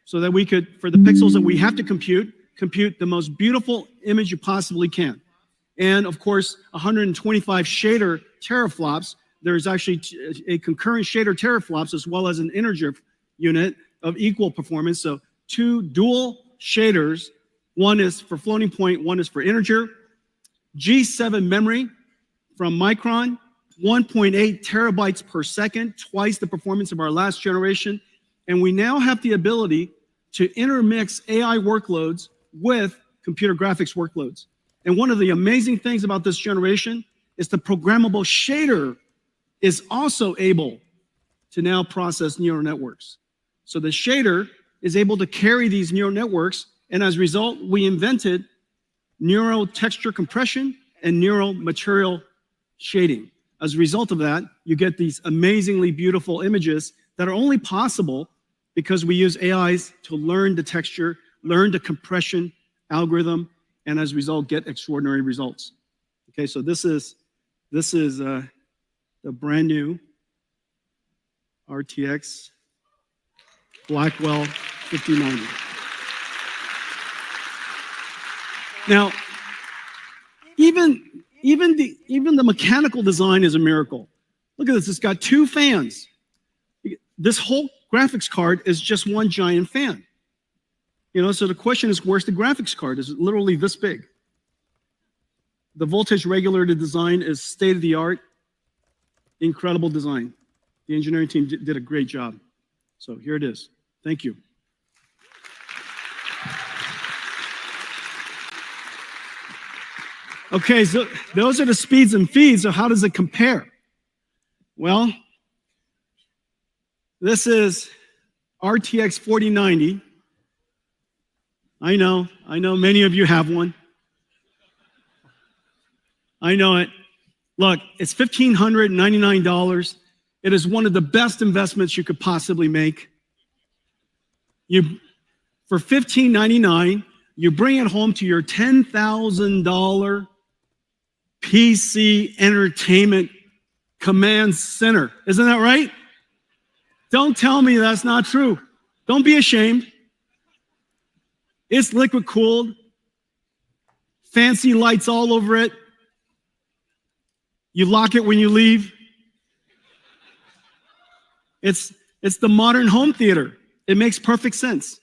so that we could, for the pixels that we have to compute the most beautiful image you possibly can. And of course, 125 shader teraflops. There's actually a concurrent shader teraflops as well as an integer unit of equal performance. So 2 dual shaders. One is for floating point, one is for integer. G7 memory from Micron. 1.8 terabytes per second, twice the performance of our last generation. And we now have the ability to intermix AI workloads with computer graphics workloads. And one of the amazing things about this generation is the programmable shader is also able to now process neural networks. So the shader is able to carry these neural networks, and as a result, we invented neural texture compression and neural material shading. As a result of that, you get these amazingly beautiful images that are only possible because we use AIs to learn the texture, learn the compression algorithm, and as a result, get extraordinary results. Okay, so this is the brand new RTX Blackwell 5090. Now, even the mechanical design is a miracle. Look at this, it's got 2 fans. This whole graphics card is just one giant fan. You know, so the question is, where's the graphics card? It's literally this big. The voltage regulator design is state-of-the-art, incredible design. The engineering team did a great job. So here it is. Thank you. Okay, so those are the speeds and feeds, so how does it compare? Well, this is RTX 4090. I know many of you have one. I know it. Look, it's $1,599. It is one of the best investments you could possibly make. For $1,599, you bring it home to your $10,000 PC entertainment command center. Isn't that right? Don't tell me that's not true. Don't be ashamed. It's liquid cooled, fancy lights all over it. You lock it when you leave. It's the modern home theater. It makes perfect sense.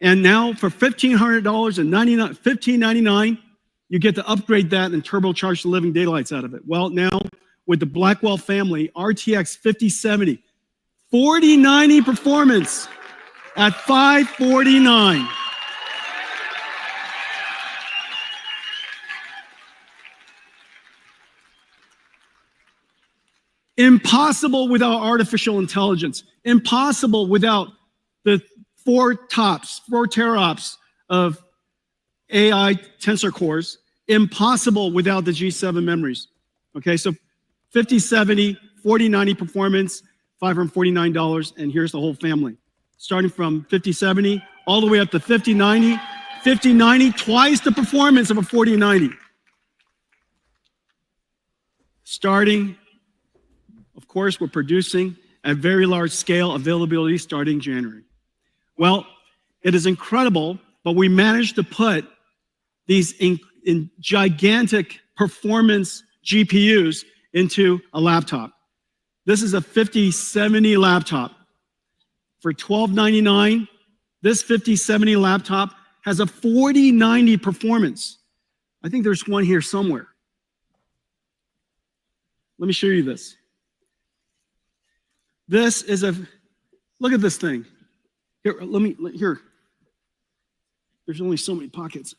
And now for $1,500 and $1,599, you get to upgrade that and turbocharge the living daylights out of it. Well, now with the Blackwell family, RTX 5070, 4090 performance at $549. Impossible without artificial intelligence. Impossible without the 4 teraops of AI tensor cores. Impossible without the G7 memories. Okay, so 5070, 4090 performance, $549, and here's the whole family. Starting from 5070 all the way up to 5090. 5090, twice the performance of a 4090. Starting, of course, we're producing at very large scale availability starting January. Well, it is incredible, but we managed to put these in gigantic performance GPUs into a laptop. This is a 5070 laptop. For $1,299, this 5070 laptop has a 4090 performance. I think there's one here somewhere. Let me show you this. This is look at this thing. Here. There's only so many pockets.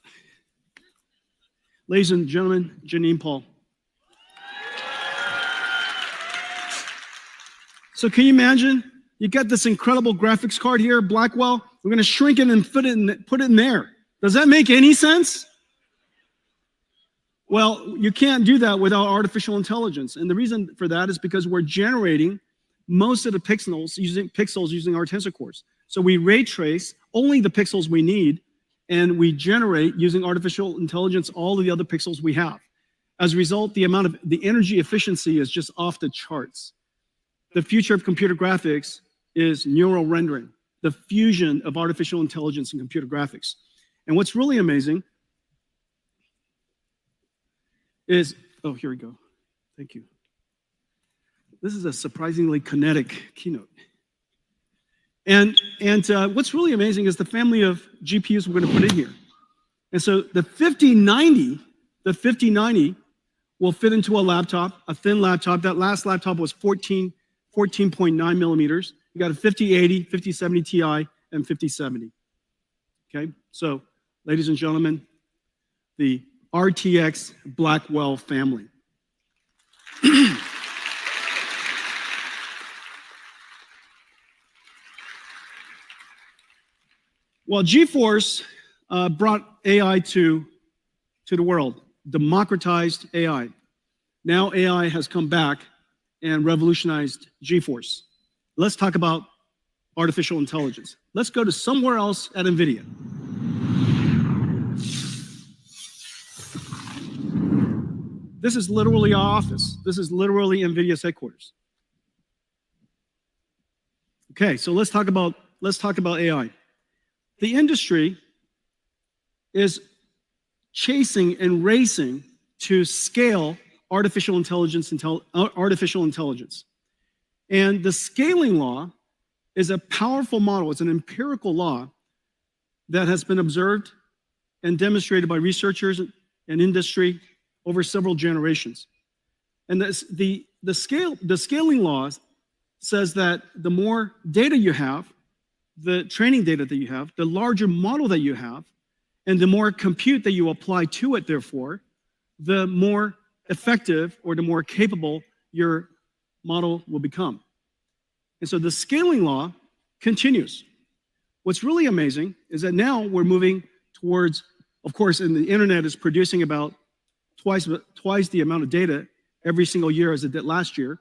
Ladies and gentlemen, Janine Paul. So can you imagine? You got this incredible graphics card here, Blackwell. We're going to shrink it and put it in there. Does that make any sense? Well, you can't do that without artificial intelligence. And the reason for that is because we're generating most of the pixels using our tensor cores. So we ray trace only the pixels we need, and we generate using artificial intelligence all of the other pixels we have. As a result, the energy efficiency is just off the charts. The future of computer graphics is neural rendering, the fusion of artificial intelligence and computer graphics. And what's really amazing is, oh, here we go. Thank you. This is a surprisingly kinetic keynote. And what's really amazing is the family of GPUs we're going to put in here. And so the 5090 will fit into a laptop, a thin laptop. That last laptop was 14.9 millimeters. You got a 5080, 5070 Ti, and 5070. Okay, so ladies and gentlemen, the RTX Blackwell family. Well, GeForce brought AI to the world, democratized AI. Now AI has come back and revolutionized GeForce. Let's talk about artificial intelligence. Let's go to somewhere else at Nvidia. This is literally our office. This is literally Nvidia's headquarters. Okay, so let's talk about AI. The industry is chasing and racing to scale artificial intelligence. And the scaling law is a powerful model. It's an empirical law that has been observed and demonstrated by researchers and industry over several generations. And the scaling law says that the more data you have, the training data that you have, the larger model that you have, and the more compute that you apply to it, therefore, the more effective or the more capable your model will become. And so the scaling law continues. What's really amazing is that now we're moving towards, of course, and the internet is producing about twice twice the amount of data every single year as it did last year.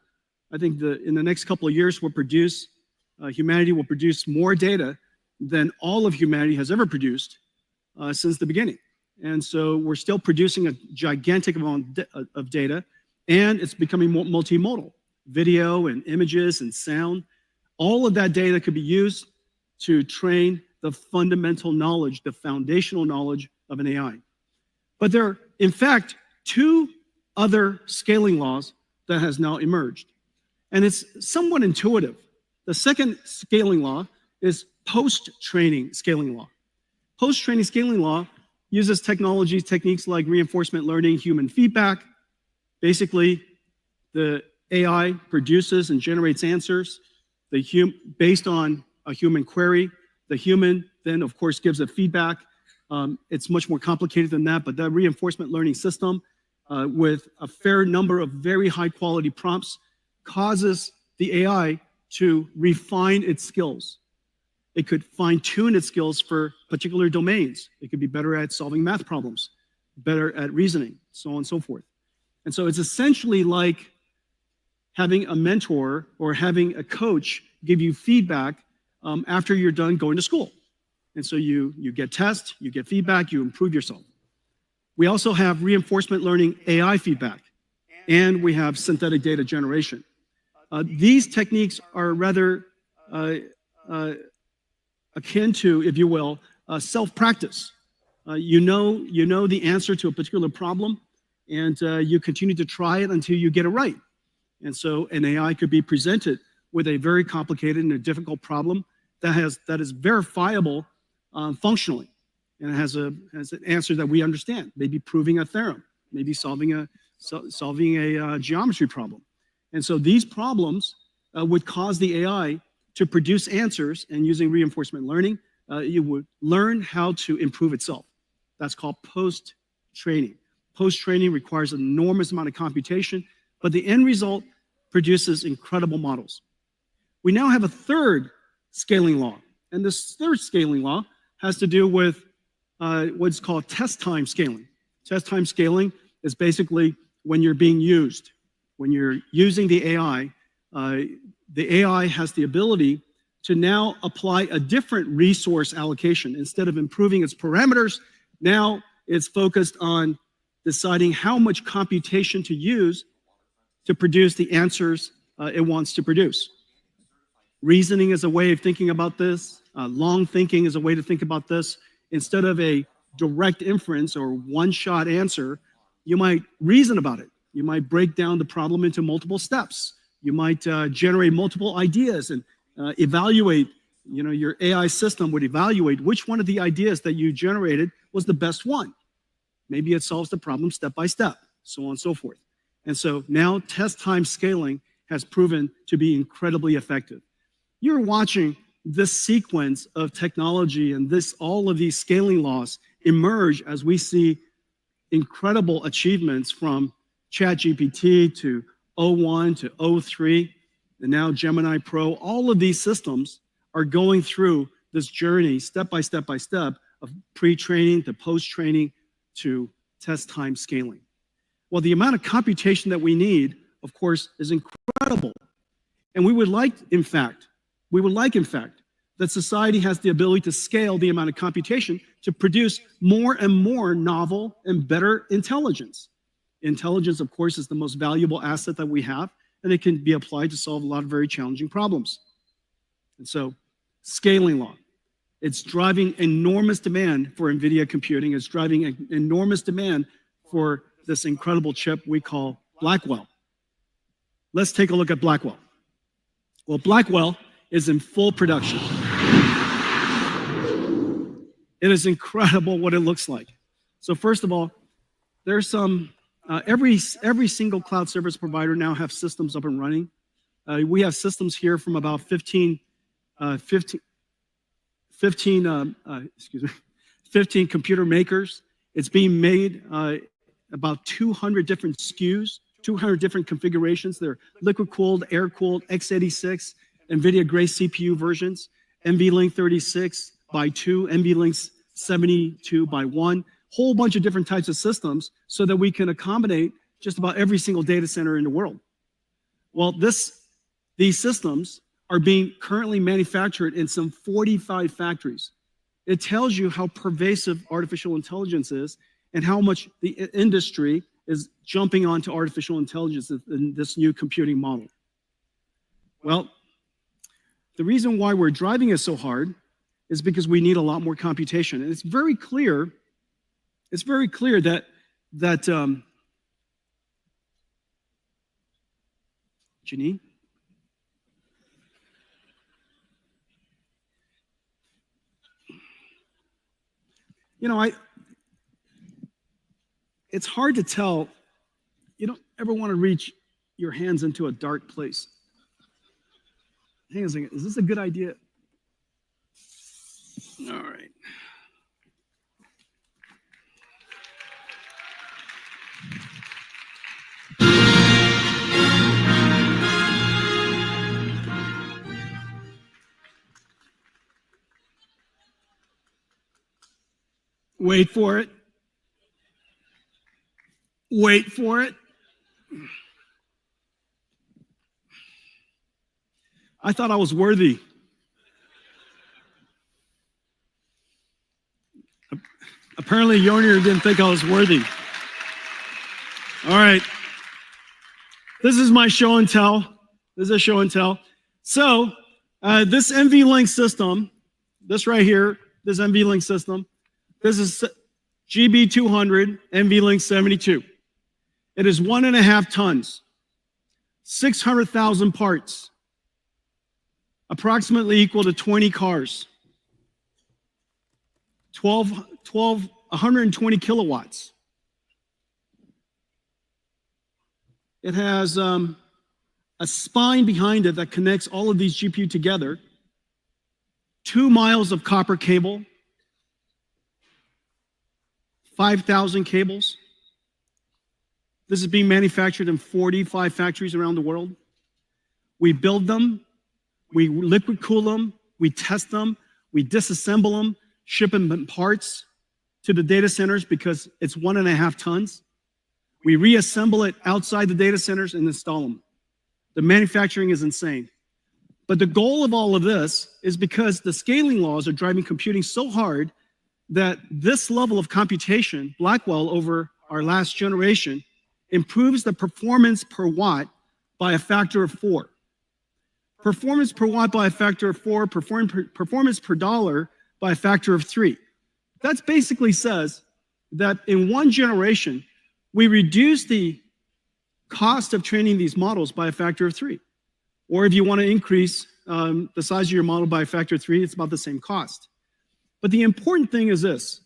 I think in the next couple of years, humanity will produce more data than all of humanity has ever produced since the beginning. And so we're still producing a gigantic amount of data, and it's becoming multimodal. Video and images and sound, all of that data could be used to train the fundamental knowledge, the foundational knowledge of an AI. But there are, in fact, two other scaling laws that has now emerged. And it's somewhat intuitive. The second scaling law is post-training scaling law. Post-training scaling law uses techniques like reinforcement learning, human feedback. Basically, the AI produces and generates answers based on a human query. The human then, of course, gives a feedback. It's much more complicated than that, but that reinforcement learning system with a fair number of very high quality prompts causes the AI to refine its skills. It could fine tune its skills for particular domains. It could be better at solving math problems, better at reasoning, so on and so forth. And so it's essentially like having a mentor or having a coach give you feedback after you're done going to school. And so you get tests, you get feedback, you improve yourself. We also have reinforcement learning AI feedback, and we have synthetic data generation. These techniques are rather akin to, if you will, self-practice. You know the answer to a particular problem, and you continue to try it until you get it right. And so an AI could be presented with a very complicated and a difficult problem that is verifiable functionally, and it has an answer that we understand, maybe proving a theorem, maybe solving a geometry problem. And so these problems would cause the AI to produce answers, and using reinforcement learning, you would learn how to improve itself. That's called post-training. Post-training requires an enormous amount of computation, but the end result produces incredible models. We now have a third scaling law, and this third scaling law has to do with what's called test time scaling. Test time scaling is basically when you're being used. When you're using the AI has the ability to now apply a different resource allocation. Instead of improving its parameters, now it's focused on deciding how much computation to use to produce the answers it wants to produce. Reasoning is a way of thinking about this. Long thinking is a way to think about this. Instead of a direct inference or one-shot answer, you might reason about it. You might break down the problem into multiple steps. You might generate multiple ideas and evaluate, your AI system would evaluate which one of the ideas that you generated was the best one. Maybe it solves the problem step by step, so on and so forth. And so now test time scaling has proven to be incredibly effective. You're watching this sequence of technology and all of these scaling laws emerge as we see incredible achievements from ChatGPT to O1 to O3, and now Gemini Pro. All of these systems are going through this journey step by step of pre-training to post-training to test time scaling. Well, the amount of computation that we need, of course, is incredible. And we would like, in fact, that society has the ability to scale the amount of computation to produce more and more novel and better intelligence. Intelligence, of course, is the most valuable asset that we have, and it can be applied to solve a lot of very challenging problems. And so, scaling law, it's driving enormous demand for NVIDIA computing. It's driving an enormous demand for this incredible chip we call Blackwell. Let's take a look at Blackwell. Well, Blackwell is in full production. It is incredible what it looks like. So first of all, there's some, every single cloud service provider now have systems up and running. We have systems here from about 15 computer makers. It's being made about 200 different SKUs, 200 different configurations. They're liquid-cooled, air-cooled, x86, NVIDIA Grace CPU versions, NVLink 36 by 2, NVLink 72 by 1, whole bunch of different types of systems so that we can accommodate just about every single data center in the world. Well, these systems are being currently manufactured in some 45 factories. It tells you how pervasive artificial intelligence is and how much the industry is jumping onto artificial intelligence in this new computing model. Well, the reason why we're driving it so hard is because we need a lot more computation. And it's very clear that Janine? You know, it's hard to tell. You don't ever want to reach your hands into a dark place. Hang on a second. Is this a good idea? All right. Wait for it. Wait for it. I thought I was worthy. Apparently, Yonir didn't think I was worthy. All right. This is my show and tell. This is a show and tell. So, this NVLink system, this right here, this NVLink system, this is GB200 NVLink 72. It is 1.5 tons, 600,000 parts, approximately equal to 20 cars, 120 kilowatts. It has a spine behind it that connects all of these GPU together, 2 miles of copper cable, 5,000 cables. This is being manufactured in 45 factories around the world. We build them, we liquid cool them, we test them, we disassemble them, ship them in parts to the data centers because it's 1.5 tons. We reassemble it outside the data centers and install them. The manufacturing is insane. But the goal of all of this is because the scaling laws are driving computing so hard that this level of computation, Blackwell over our last generation, improves the performance per watt by a factor of 4. Performance per watt by a factor of 4, performance per dollar by a factor of 3. That basically says that in one generation, we reduce the cost of training these models by a factor of 3. Or if you want to increase the size of your model by a factor of 3, it's about the same cost. But the important thing is this.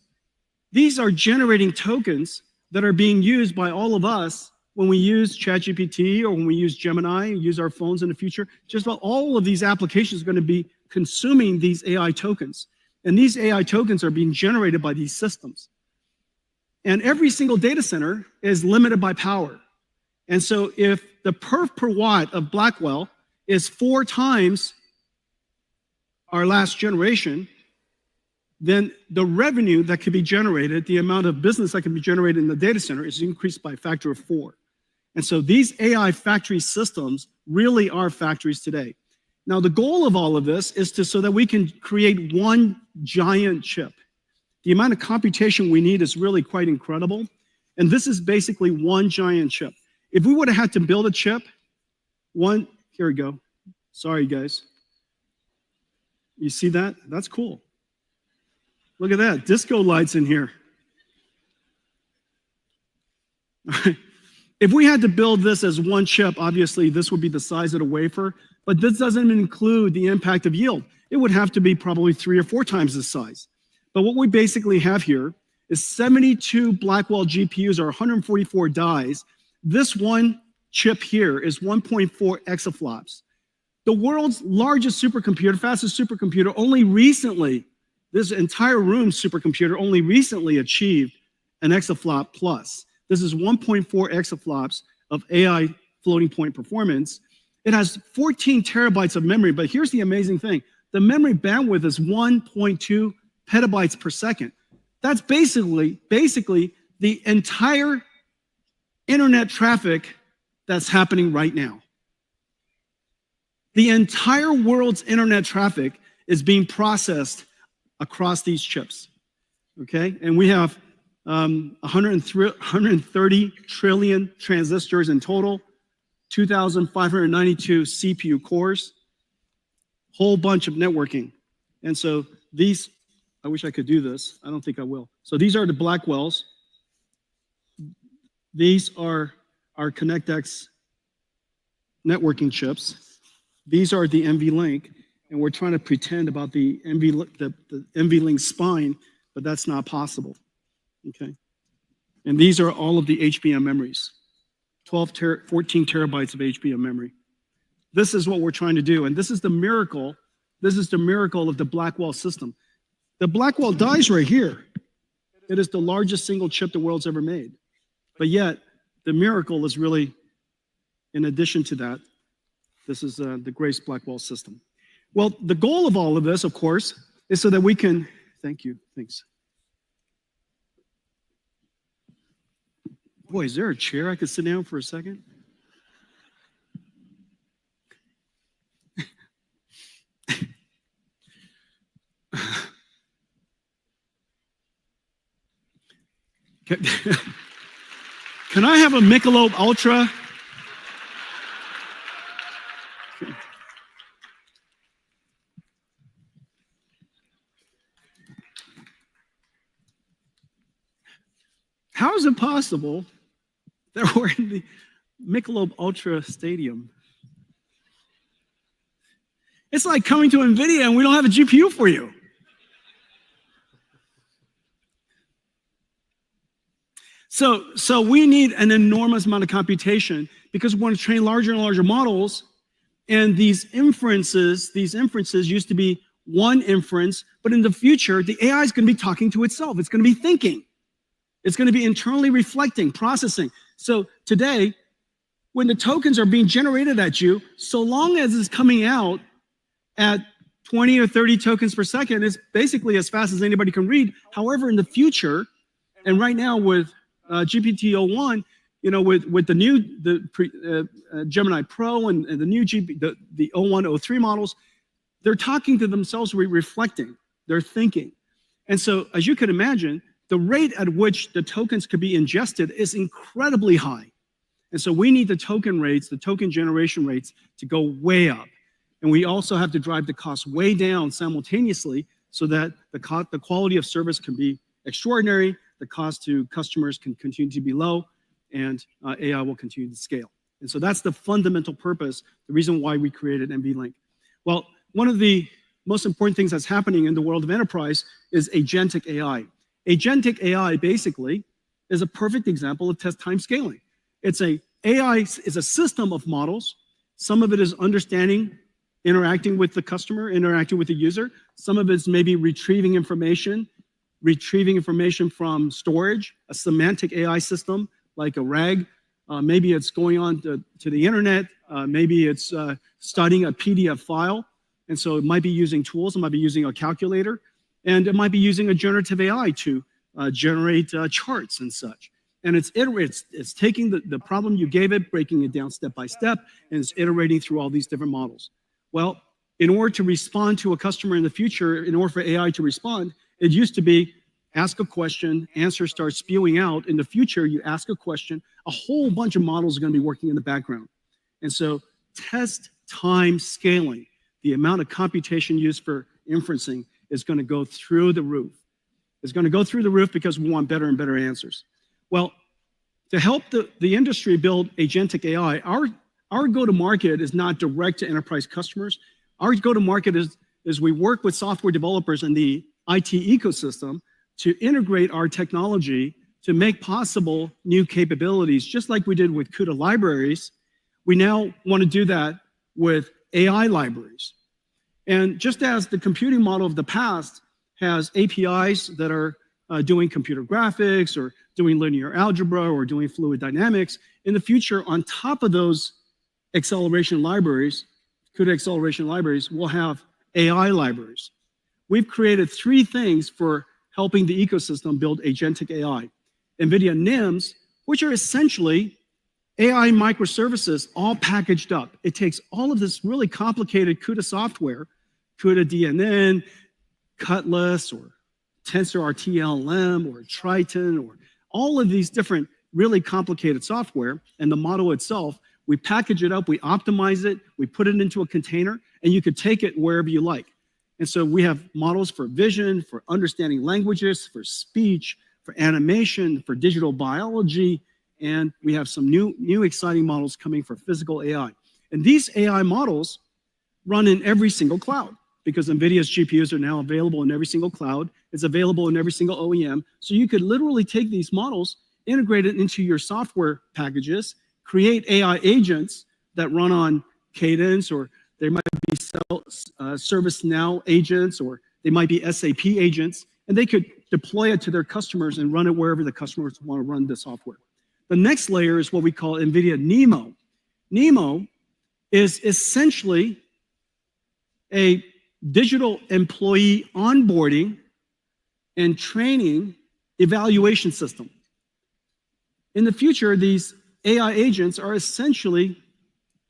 These are generating tokens that are being used by all of us when we use ChatGPT or when we use Gemini, use our phones in the future. Just about all of these applications are going to be consuming these AI tokens. And these AI tokens are being generated by these systems. And every single data center is limited by power. And so if the perf per watt of Blackwell is 4 times our last generation, then the revenue that can be generated, the amount of business that can be generated in the data center is increased by a factor of 4. And so these AI factory systems really are factories today. Now, the goal of all of this is so that we can create one giant chip. The amount of computation we need is really quite incredible. And this is basically one giant chip. If we would have had to build a chip, here we go. Sorry, guys. You see that? That's cool. Look at that, disco lights in here. If we had to build this as one chip, obviously this would be the size of the wafer, but this doesn't include the impact of yield. It would have to be probably 3 or 4 times this size. But what we basically have here is 72 Blackwell GPUs or 144 dies. This one chip here is 1.4 exaflops. The world's largest supercomputer, fastest supercomputer, only recently, this entire room's supercomputer only recently achieved an exaflop plus. This is 1.4 exaflops of AI floating point performance. It has 14 terabytes of memory, but here's the amazing thing. The memory bandwidth is 1.2 petabytes per second. That's basically the entire internet traffic that's happening right now. The entire world's internet traffic is being processed across these chips, okay? And we have 130 trillion transistors in total, 2,592 CPU cores, whole bunch of networking. And so these, I wish I could do this. I don't think I will. So these are the Blackwells. These are our ConnectX networking chips. These are the NVLink, and we're trying to pretend about the NVLink spine, but that's not possible, okay? And these are all of the HBM memories, 14 terabytes of HBM memory. This is what we're trying to do, and this is the miracle. This is the miracle of the Blackwell system. The Blackwell dies right here. It is the largest single chip the world's ever made. But yet, the miracle is really, in addition to that, this is the Grace Blackwell system. Well, the goal of all of this, of course, is so that we can, thank you, thanks. Boy, is there a chair I could sit down for a second? Can I have a Michelob Ultra? How is it possible that we're in the Michelob Ultra Stadium? It's like coming to Nvidia and we don't have a GPU for you. So we need an enormous amount of computation because we want to train larger and larger models. And these inferences used to be one inference, but in the future, the AI is going to be talking to itself. It's going to be thinking. It's going to be internally reflecting, processing. So today, when the tokens are being generated at you, so long as it's coming out at 20 or 30 tokens per second, it's basically as fast as anybody can read. However, in the future, and right now with GPT-01, you know, with the new Gemini Pro and the new the 01, 03 models, they're talking to themselves, reflecting, they're thinking. And so, as you can imagine, the rate at which the tokens could be ingested is incredibly high. And so we need the token rates, the token generation rates to go way up. And we also have to drive the cost way down simultaneously so that the quality of service can be extraordinary, the cost to customers can continue to be low, and AI will continue to scale. And so that's the fundamental purpose, the reason why we created NVLink. Well, one of the most important things that's happening in the world of enterprise is agentic AI. Agentic AI basically is a perfect example of test time scaling. AI is a system of models. Some of it is understanding, interacting with the customer, interacting with the user. Some of it's maybe retrieving information from storage, a semantic AI system like a RAG. Maybe it's going on to the internet. Maybe it's studying a PDF file. And so it might be using tools. It might be using a calculator. And it might be using a generative AI to generate charts and such. And it's taking the problem you gave it, breaking it down step by step, and it's iterating through all these different models. Well, in order to respond to a customer in the future, in order for AI to respond, it used to be ask a question, answer starts spewing out. In the future, you ask a question, a whole bunch of models are going to be working in the background. And so test time scaling, the amount of computation used for inferencing, is going to go through the roof. It's going to go through the roof because we want better and better answers. Well, to help the industry build agentic AI, our go-to-market is not direct to enterprise customers. Our go-to-market is we work with software developers in the IT ecosystem to integrate our technology to make possible new capabilities, just like we did with CUDA libraries. We now want to do that with AI libraries. And just as the computing model of the past has APIs that are doing computer graphics or doing linear algebra or doing fluid dynamics, in the future, on top of those acceleration libraries, CUDA acceleration libraries, we'll have AI libraries. We've created 3 things for helping the ecosystem build agentic AI. NVIDIA NIMs, which are essentially AI microservices all packaged up. It takes all of this really complicated CUDA software, CUDA DNN, Cutlass, or Tensor RTLM, or Triton, or all of these different really complicated software, and the model itself, we package it up, we optimize it, we put it into a container, and you could take it wherever you like. And so we have models for vision, for understanding languages, for speech, for animation, for digital biology, and we have some new exciting models coming for physical AI. And these AI models run in every single cloud because NVIDIA's GPUs are now available in every single cloud. It's available in every single OEM. So you could literally take these models, integrate it into your software packages, create AI agents that run on Cadence, or they might be ServiceNow agents, or they might be SAP agents, and they could deploy it to their customers and run it wherever the customers want to run the software. The next layer is what we call NVIDIA NeMo. NeMo is essentially a digital employee onboarding and training evaluation system. In the future, these AI agents are essentially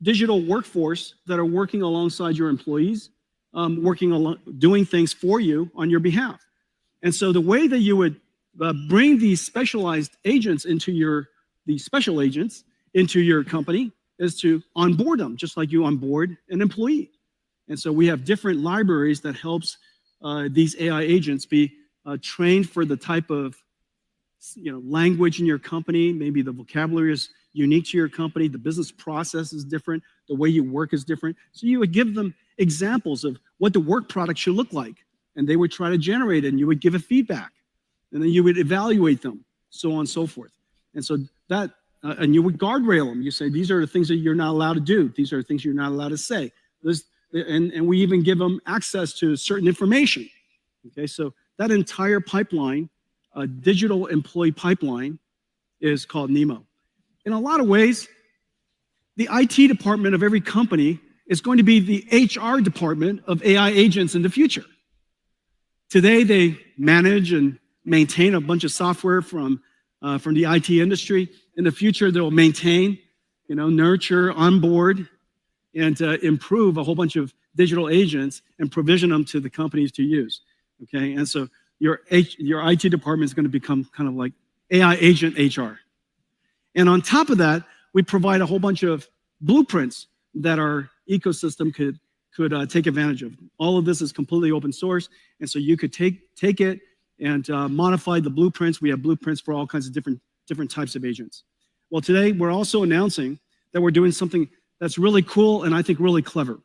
digital workforce that are working alongside your employees, doing things for you on your behalf. And so the way that you would bring these specialized agents into these special agents into your company is to onboard them, just like you onboard an employee. And so we have different libraries that helps these AI agents be trained for the type of language in your company. Maybe the vocabulary is unique to your company, the business process is different, the way you work is different. So you would give them examples of what the work product should look like, and they would try to generate it, and you would give it feedback, and then you would evaluate them, so on and so forth. And so that, and you would guardrail them. You say, these are the things that you're not allowed to do. These are the things you're not allowed to say. And we even give them access to certain information. Okay, so that entire pipeline, digital employee pipeline, is called NeMo. In a lot of ways, the IT department of every company is going to be the HR department of AI agents in the future. Today, they manage and maintain a bunch of software from the IT industry. In the future, they'll maintain, nurture, onboard, and improve a whole bunch of digital agents and provision them to the companies to use. Okay, and so your IT department is going to become kind of like AI agent HR. And on top of that, we provide a whole bunch of blueprints that our ecosystem could take advantage of. All of this is completely open source, and so you could take it and modify the blueprints. We have blueprints for all kinds of different types of agents. Well, today we're also announcing that we're doing something that's really cool and I think really clever.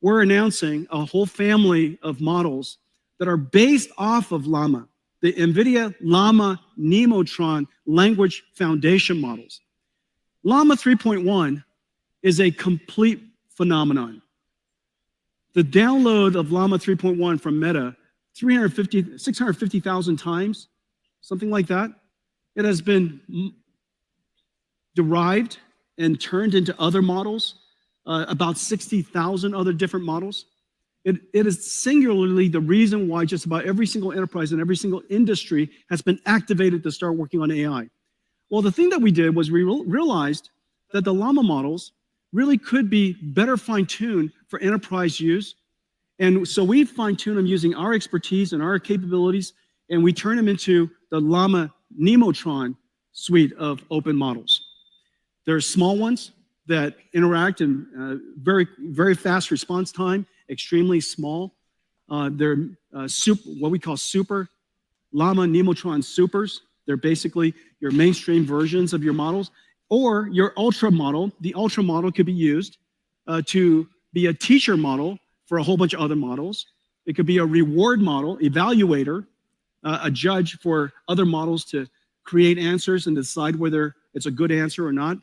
We're announcing a whole family of models that are based off of Llama, the NVIDIA Llama Nemotron language foundation models. Llama 3.1 is a complete phenomenon. The download of Llama 3.1 from Meta, 650,000 times, something like that. It has been derived and turned into other models, about 60,000 other different models. It is singularly the reason why just about every single enterprise and every single industry has been activated to start working on AI. Well, the thing that we did was we realized that the Llama models really could be better fine-tuned for enterprise use. And so we fine-tune them using our expertise and our capabilities, and we turn them into the Llama Nemotron suite of open models. There are small ones that interact in very, very fast response time, extremely small. They're what we call super Llama Nemotron supers. They're basically your mainstream versions of your models, or your ultra model. The ultra model could be used to be a teacher model for a whole bunch of other models. It could be a reward model, evaluator, a judge for other models to create answers and decide whether it's a good answer or not.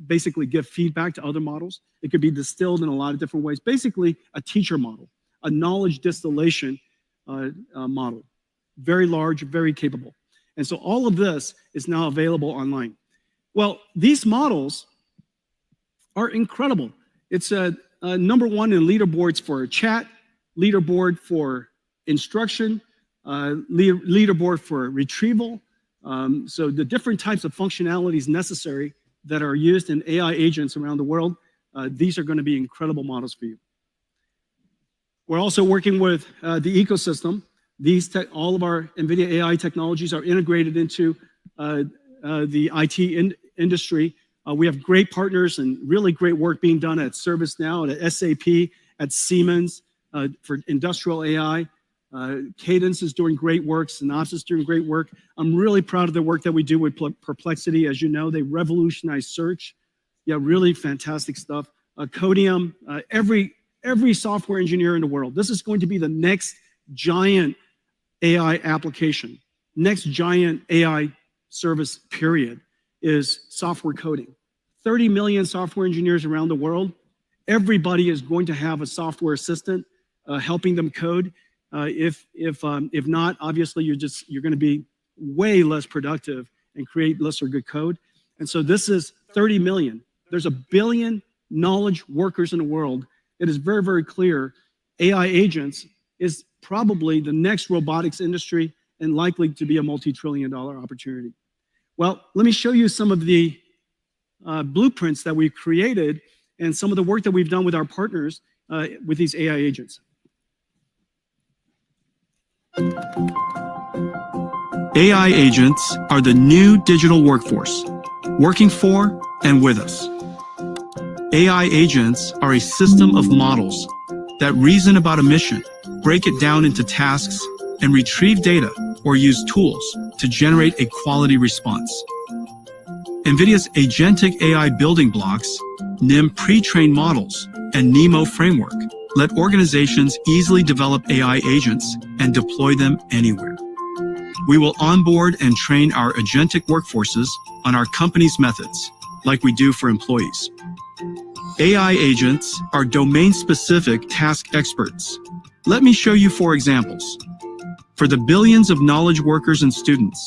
Basically give feedback to other models. It could be distilled in a lot of different ways. Basically, a teacher model, a knowledge distillation model. Very large, very capable. And so all of this is now available online. Well, these models are incredible. It's number one in leaderboards for chat, leaderboard for instruction, leaderboard for retrieval. So the different types of functionalities necessary that are used in AI agents around the world, these are going to be incredible models for you. We're also working with the ecosystem. All of our NVIDIA AI technologies are integrated into the IT industry. We have great partners and really great work being done at ServiceNow, at SAP, at Siemens for industrial AI. Cadence is doing great work. Synopsys is doing great work. I'm really proud of the work that we do with Perplexity. As you know, they revolutionized search. Yeah, really fantastic stuff. Codium, every software engineer in the world. This is going to be the next giant AI application. Next giant AI service, period, is software coding. 30 million software engineers around the world. Everybody is going to have a software assistant helping them code. If not, obviously you're going to be way less productive and create lesser good code. And so this is 30 million. There's 1 billion knowledge workers in the world. It is very, very clear AI agents is probably the next robotics industry and likely to be a multi-trillion-dollar opportunity. Well, let me show you some of the blueprints that we've created and some of the work that we've done with our partners with these AI agents. AI agents are the new digital workforce, working for and with us. AI agents are a system of models that reason about a mission, break it down into tasks, and retrieve data or use tools to generate a quality response. NVIDIA's Agentic AI building blocks, NIM pre-trained models, and NeMo framework let organizations easily develop AI agents and deploy them anywhere. We will onboard and train our agentic workforces on our company's methods, like we do for employees. AI agents are domain-specific task experts. Let me show you 4 examples. For the billions of knowledge workers and students,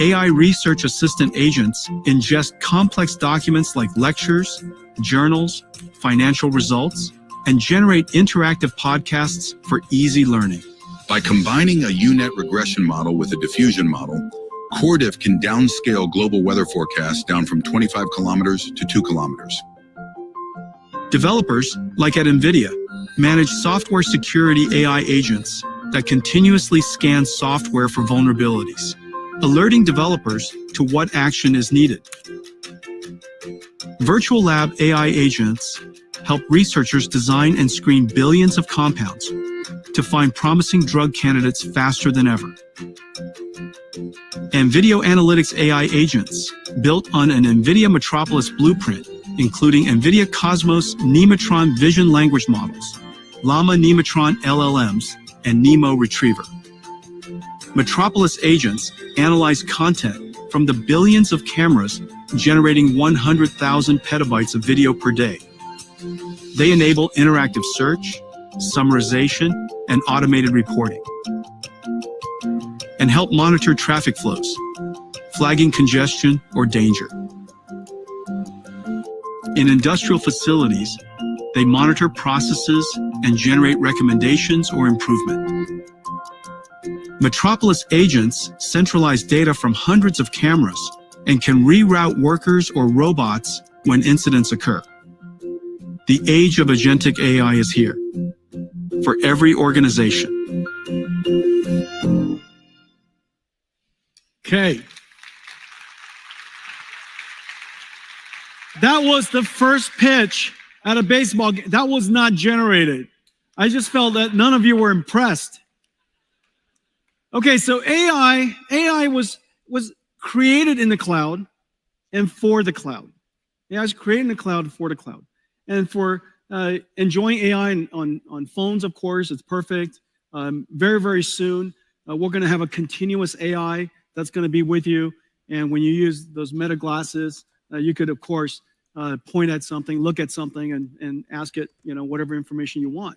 AI research assistant agents ingest complex documents like lectures, journals, financial results, and generate interactive podcasts for easy learning. By combining a UNet regression model with a diffusion model, CoreDiff can downscale global weather forecasts down from 25 kilometers to 2 kilometers. Developers, like at NVIDIA, manage software security AI agents that continuously scan software for vulnerabilities, alerting developers to what action is needed. Virtual Lab AI agents help researchers design and screen billions of compounds to find promising drug candidates faster than ever. And video analytics AI agents built on an NVIDIA Metropolis blueprint, including NVIDIA Cosmos Nematron vision language models, Llama Nematron LLMs, and NeMo Retriever. Metropolis agents analyze content from the billions of cameras generating 100,000 petabytes of video per day. They enable interactive search, summarization, and automated reporting, and help monitor traffic flows, flagging congestion or danger. In industrial facilities, they monitor processes and generate recommendations or improvement. Metropolis agents centralize data from hundreds of cameras and can reroute workers or robots when incidents occur. The age of agentic AI is here for every organization. Okay. That was the first pitch at a baseball game. That was not generated. I just felt that none of you were impressed. Okay, so AI was created in the cloud and for the cloud. AI was created in the cloud for the cloud. And for enjoying AI on phones, of course, it's perfect. Very, very soon, we're going to have a continuous AI that's going to be with you. And when you use those Meta glasses, you could, of course, point at something, look at something, and ask it, whatever information you want.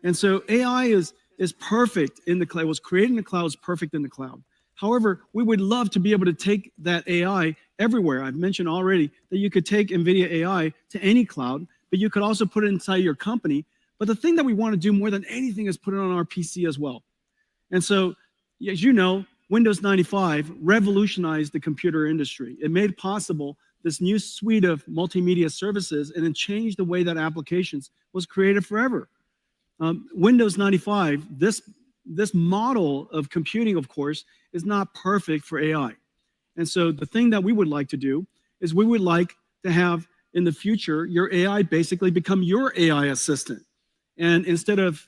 And so AI is perfect in the cloud. It was created in the cloud, is perfect in the cloud. However, we would love to be able to take that AI everywhere. I've mentioned already that you could take NVIDIA AI to any cloud, but you could also put it inside your company. But the thing that we want to do more than anything is put it on our PC as well. And so, as you know, Windows 95 revolutionized the computer industry. It made possible this new suite of multimedia services, and it changed the way that applications was created forever. Windows 95, this model of computing, of course, is not perfect for AI. And so the thing that we would like to do is we would like to have in the future your AI basically become your AI assistant. And instead of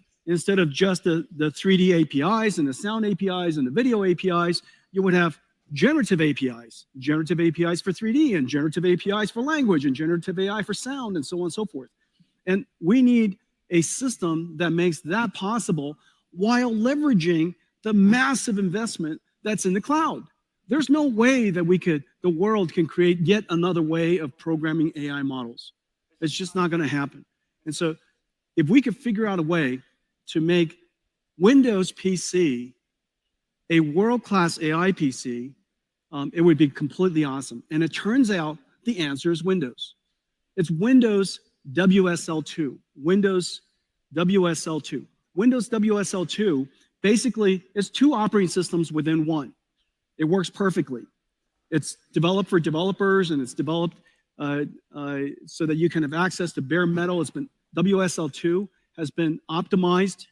just the 3D APIs and the sound APIs and the video APIs, you would have generative APIs for 3D and generative APIs for language and generative AI for sound and so on and so forth. And we need a system that makes that possible while leveraging the massive investment that's in the cloud. There's no way that the world can create yet another way of programming AI models. It's just not going to happen. And so if we could figure out a way to make Windows PC a world-class AI PC, it would be completely awesome. And it turns out the answer is Windows. It's Windows WSL2. Windows WSL2. Windows WSL2 basically is two operating systems within one. It works perfectly. It's developed for developers, and it's developed so that you can have access to bare metal. WSL2 has been optimized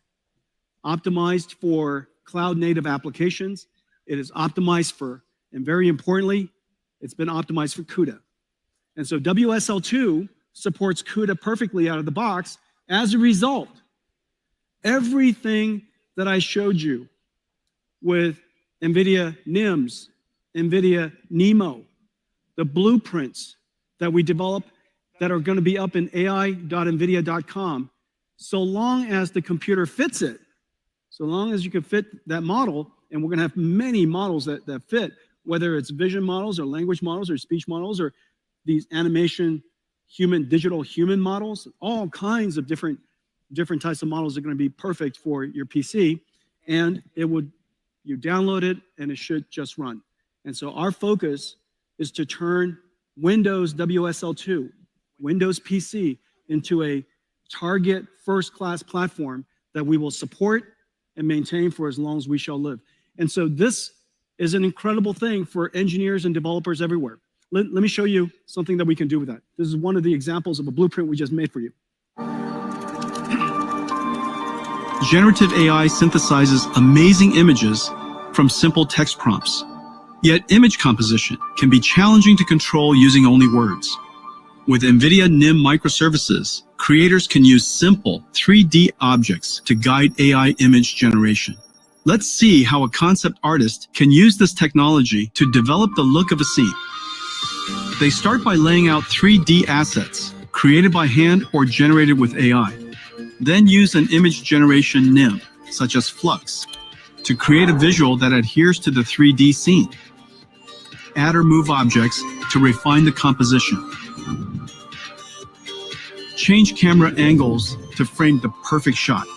for cloud-native applications. It is optimized for, and very importantly, it's been optimized for CUDA. And so WSL2 supports CUDA perfectly out of the box. As a result, everything that I showed you with NVIDIA NIMs, NVIDIA NeMo, the blueprints that we develop that are going to be up in ai.nvidia.com, so long as the computer fits it, so long as you can fit that model, and we're going to have many models that fit, whether it's vision models or language models or speech models or these animation digital human models, all kinds of different types of models are going to be perfect for your PC, and you download it and it should just run. And so our focus is to turn Windows WSL2, Windows PC, into a target first-class platform that we will support and maintain for as long as we shall live. And so this is an incredible thing for engineers and developers everywhere. Let me show you something that we can do with that. This is one of the examples of a blueprint we just made for you. Generative AI synthesizes amazing images from simple text prompts. Yet image composition can be challenging to control using only words. With NVIDIA NIM microservices, creators can use simple 3D objects to guide AI image generation. Let's see how a concept artist can use this technology to develop the look of a scene. They start by laying out 3D assets, created by hand or generated with AI. Then use an image generation NIM, such as Flux, to create a visual that adheres to the 3D scene. Add or move objects to refine the composition. Change camera angles to frame the perfect shot.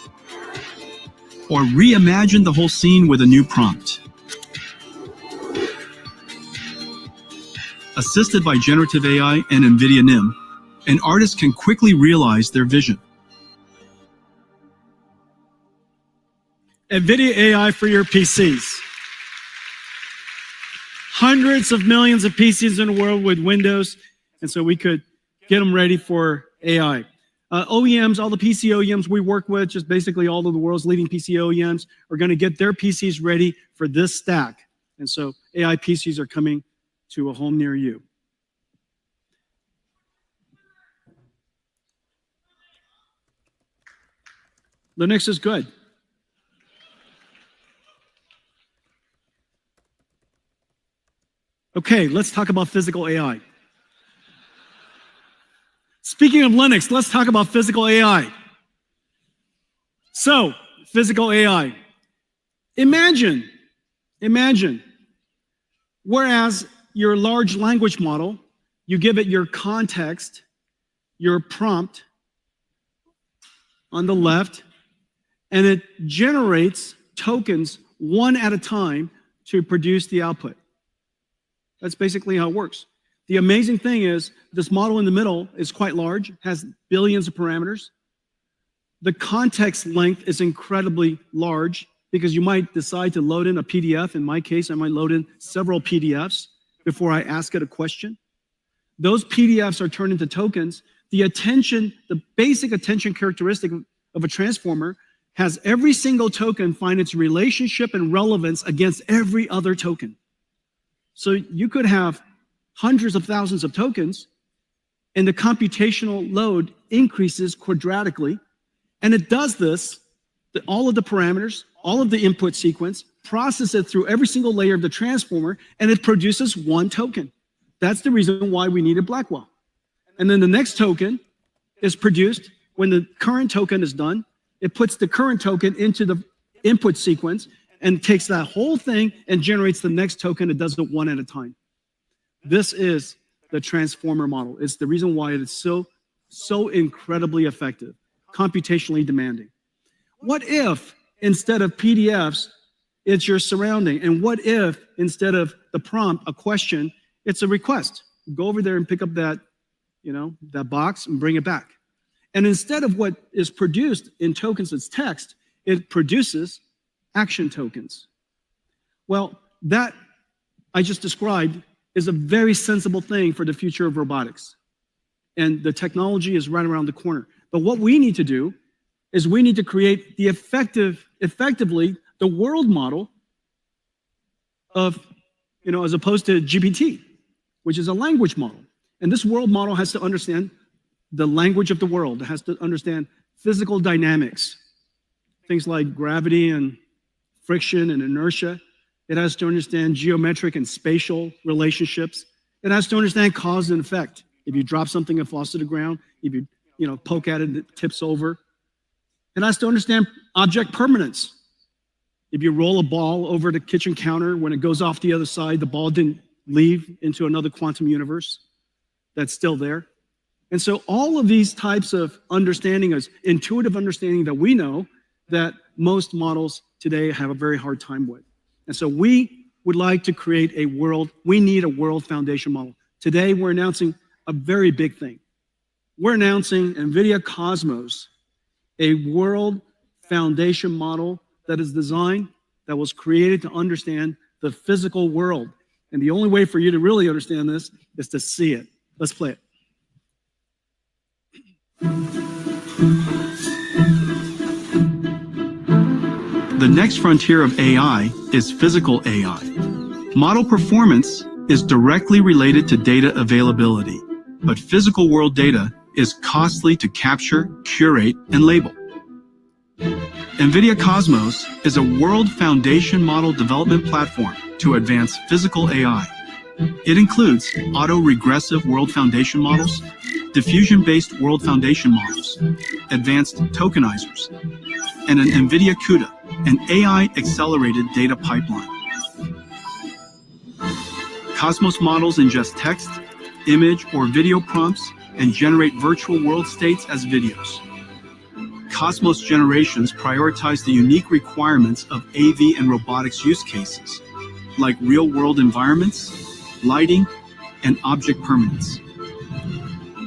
Or reimagine the whole scene with a new prompt. Assisted by generative AI and NVIDIA NIM, an artist can quickly realize their vision. NVIDIA AI for your PCs. Hundreds of millions of PCs in the world with Windows, and so we could get them ready for AI. OEMs, all the PC OEMs we work with, just basically all of the world's leading PC OEMs, are going to get their PCs ready for this stack. And so AI PCs are coming to a home near you. Linux is good. Okay, let's talk about physical AI. Speaking of Linux, let's talk about physical AI. So, physical AI. Imagine, whereas your large language model, you give it your context, your prompt on the left, and it generates tokens one at a time to produce the output. That's basically how it works. The amazing thing is this model in the middle is quite large, has billions of parameters. The context length is incredibly large because you might decide to load in a PDF. In my case, I might load in several PDFs before I ask it a question. Those PDFs are turned into tokens. The basic attention characteristic of a transformer has every single token find its relationship and relevance against every other token. So you could have hundreds of thousands of tokens, and the computational load increases quadratically. And it does this, all of the parameters, all of the input sequence, process it through every single layer of the transformer, and it produces one token. That's the reason why we needed Blackwell. And then the next token is produced when the current token is done. It puts the current token into the input sequence and takes that whole thing and generates the next token. It does it one at a time. This is the transformer model. It's the reason why it is so incredibly effective, computationally demanding. What if instead of PDFs, it's your surrounding? And what if instead of the prompt, a question, it's a request? Go over there and pick up that, that box and bring it back. And instead of what is produced in tokens as text, it produces action tokens. Well, that I just described is a very sensible thing for the future of robotics. And the technology is right around the corner. But what we need to do is we need to create the effectively the world model of, as opposed to GPT, which is a language model. And this world model has to understand the language of the world. It has to understand physical dynamics, things like gravity and friction and inertia. It has to understand geometric and spatial relationships. It has to understand cause and effect. If you drop something, it falls to the ground. If you, poke at it, it tips over. It has to understand object permanence. If you roll a ball over the kitchen counter, when it goes off the other side, the ball didn't leave into another quantum universe. That's still there. And so all of these types of understanding is intuitive understanding that we know that most models today have a very hard time with. And so we would like to create we need a world foundation model. Today, we're announcing a very big thing. We're announcing NVIDIA Cosmos, a world foundation model that is designed, that was created to understand the physical world. And the only way for you to really understand this is to see it. Let's play it. The next frontier of AI is physical AI. Model performance is directly related to data availability, but physical world data is costly to capture, curate, and label. NVIDIA Cosmos is a world foundation model development platform to advance physical AI. It includes auto-regressive world foundation models, diffusion-based world foundation models, advanced tokenizers, and an NVIDIA CUDA, an AI-accelerated data pipeline. Cosmos models ingest text, image, or video prompts and generate virtual world states as videos. Cosmos generations prioritize the unique requirements of AV and robotics use cases, like real-world environments, lighting, and object permanence.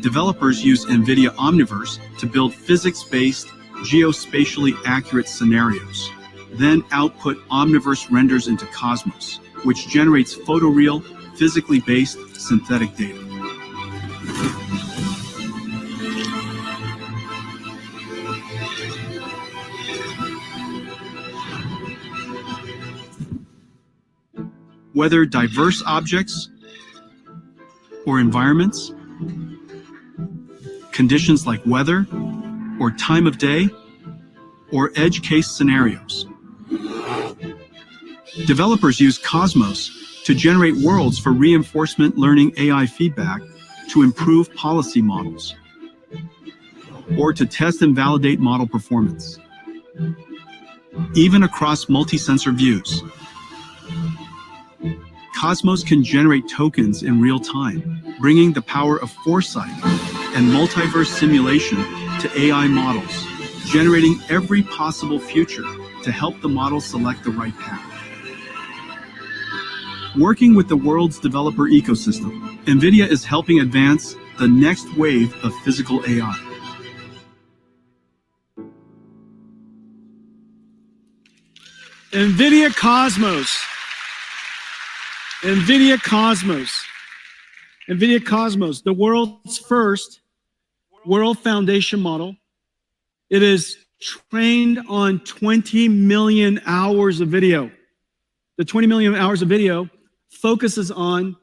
Developers use NVIDIA Omniverse to build physics-based, geospatially accurate scenarios, then output Omniverse renders into Cosmos, which generates photoreal, physically based synthetic data. Whether diverse objects or environments, conditions like weather or time of day, or edge case scenarios. Developers use Cosmos to generate worlds for reinforcement learning AI feedback to improve policy models, or to test and validate model performance, even across multi-sensor views. Cosmos can generate tokens in real time, bringing the power of foresight and multiverse simulation to AI models, generating every possible future to help the model select the right path. Working with the world's developer ecosystem, NVIDIA is helping advance the next wave of physical AI. NVIDIA Cosmos. NVIDIA Cosmos. NVIDIA Cosmos, the world's first world foundation model. It is trained on 20 million hours of video. The 20 million hours of video focuses on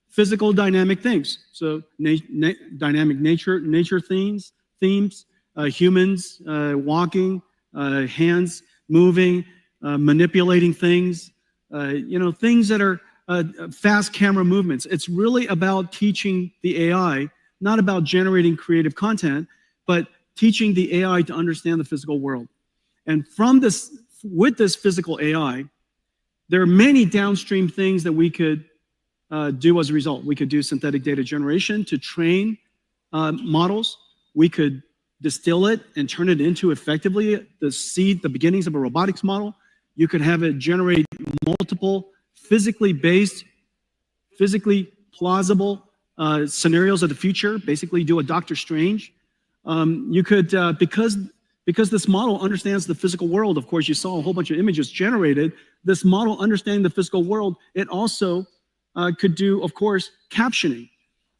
physical dynamic things. So dynamic nature themes, humans walking, hands moving, manipulating things, things that are fast camera movements. It's really about teaching the AI, not about generating creative content, but teaching the AI to understand the physical world. And with this physical AI, there are many downstream things that we could do as a result. We could do synthetic data generation to train models. We could distill it and turn it into effectively the beginnings of a robotics model. You could have it generate multiple physically based, physically plausible scenarios of the future, basically do a Doctor Strange. You could, because this model understands the physical world, of course, you saw a whole bunch of images generated. This model understanding the physical world, it also could do, of course, captioning.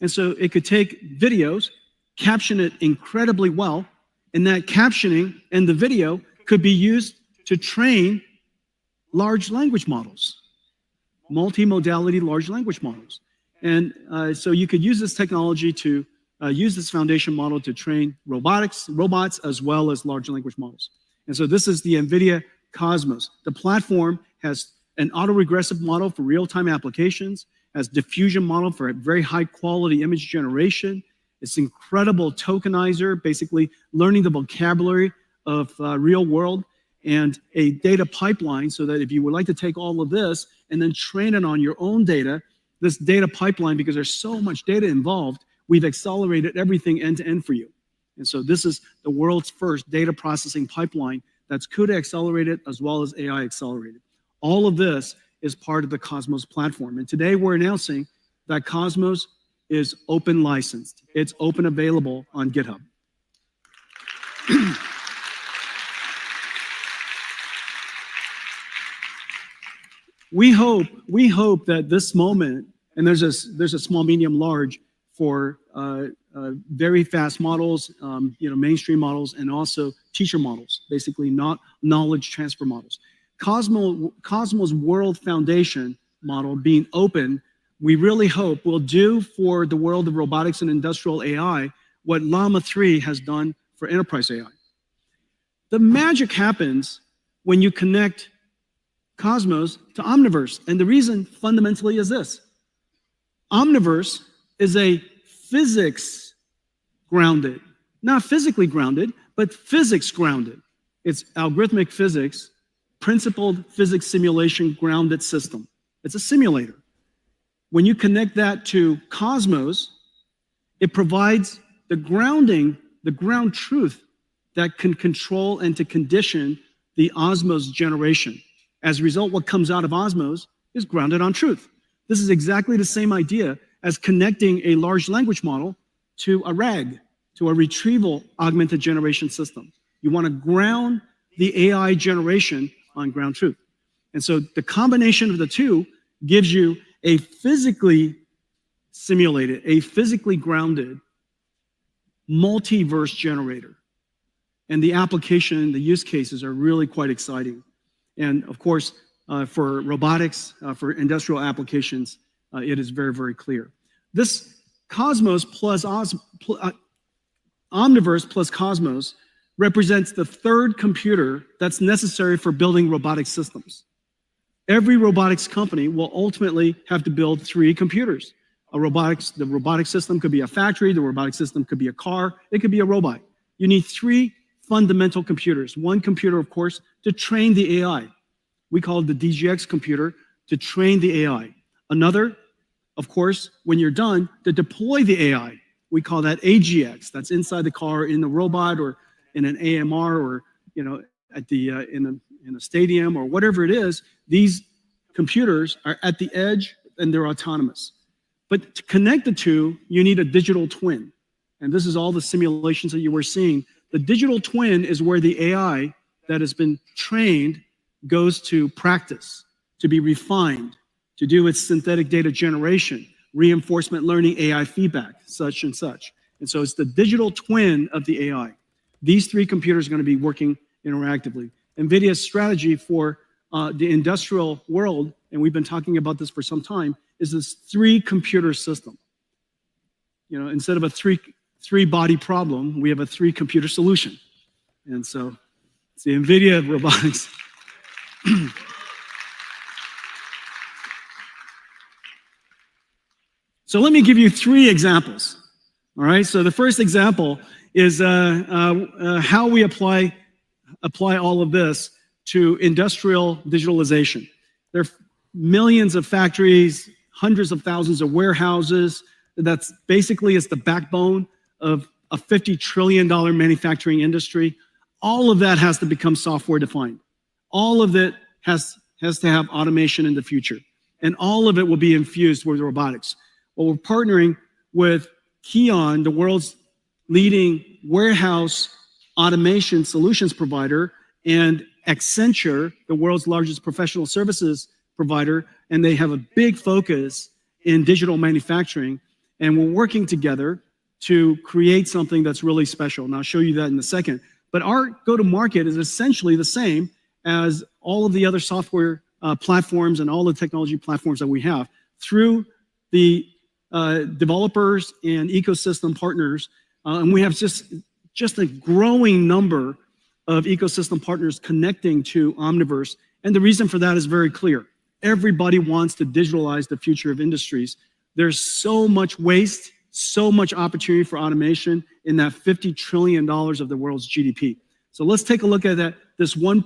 And so it could take videos, caption it incredibly well, and that captioning and the video could be used to train large language models, multimodality large language models. And so you could use this technology to use this foundation model to train robots, as well as large language models. And so this is the NVIDIA Cosmos. The platform has an autoregressive model for real-time applications, has diffusion model for very high quality image generation. It's incredible tokenizer, basically learning the vocabulary of real world, and a data pipeline so that if you would like to take all of this and then train it on your own data, this data pipeline, because there's so much data involved, we've accelerated everything end to end for you. And so this is the world's first data processing pipeline that's CUDA accelerated as well as AI accelerated. All of this is part of the Cosmos platform. And today we're announcing that Cosmos is open licensed. It's open available on GitHub. We hope that this moment, and there's a small, medium, large for very fast models, mainstream models, and also teacher models, basically not knowledge transfer models. Cosmos World Foundation model being open, we really hope will do for the world of robotics and industrial AI what Llama 3 has done for enterprise AI. The magic happens when you connect Cosmos to Omniverse. And the reason fundamentally is this. Omniverse is a physics grounded, not physically grounded, but physics grounded. It's algorithmic physics, principled physics simulation grounded system. It's a simulator. When you connect that to Cosmos, it provides the grounding, the ground truth that can control and to condition the Osmos generation. As a result, what comes out of Osmos is grounded on truth. This is exactly the same idea as connecting a large language model to a RAG, to a retrieval augmented generation system. You want to ground the AI generation on ground truth. And so the combination of the two gives you a physically simulated, a physically grounded multiverse generator. And the application, the use cases are really quite exciting. And of course, for robotics, for industrial applications, it is very, very clear. This Cosmos plus Omniverse plus Cosmos represents the third computer that's necessary for building robotic systems. Every robotics company will ultimately have to build 3 computers. The robotic system could be a factory, the robotic system could be a car, it could be a robot. You need 3 fundamental computers. One computer, of course, to train the AI. We call it the DGX computer to train the AI. Another, of course, when you're done, to deploy the AI. We call that AGX. That's inside the car, in the robot, or in an AMR, or at the in a stadium, or whatever it is. These computers are at the edge and they're autonomous. But to connect the two, you need a digital twin. And this is all the simulations that you were seeing. The digital twin is where the AI that has been trained goes to practice, to be refined, to do its synthetic data generation. reinforcement learning, AI feedback, such and such. And so it's the digital twin of the AI. These three computers are going to be working interactively. NVIDIA's strategy for the industrial world, and we've been talking about this for some time, is this three-computer system. You know, instead of a three-body problem, we have a three-computer solution. And so it's the NVIDIA of robotics. So let me give you three examples. All right, so the first example is how we apply all of this to industrial digitalization. There are millions of factories, hundreds of thousands of warehouses. That's basically it's the backbone of a $50 trillion manufacturing industry. All of that has to become software defined. All of it has to have automation in the future. And all of it will be infused with robotics. Well, we're partnering with Keon, the world's leading warehouse automation solutions provider, and Accenture, the world's largest professional services provider, and they have a big focus in digital manufacturing. And we're working together to create something that's really special. And I'll show you that in a second. But our go-to-market is essentially the same as all of the other software platforms and all the technology platforms that we have through the developers and ecosystem partners. And we have just a growing number of ecosystem partners connecting to Omniverse. And the reason for that is very clear. Everybody wants to digitalize the future of industries. There's so much waste, so much opportunity for automation in that $50 trillion of the world's GDP. So let's take a look at that. This one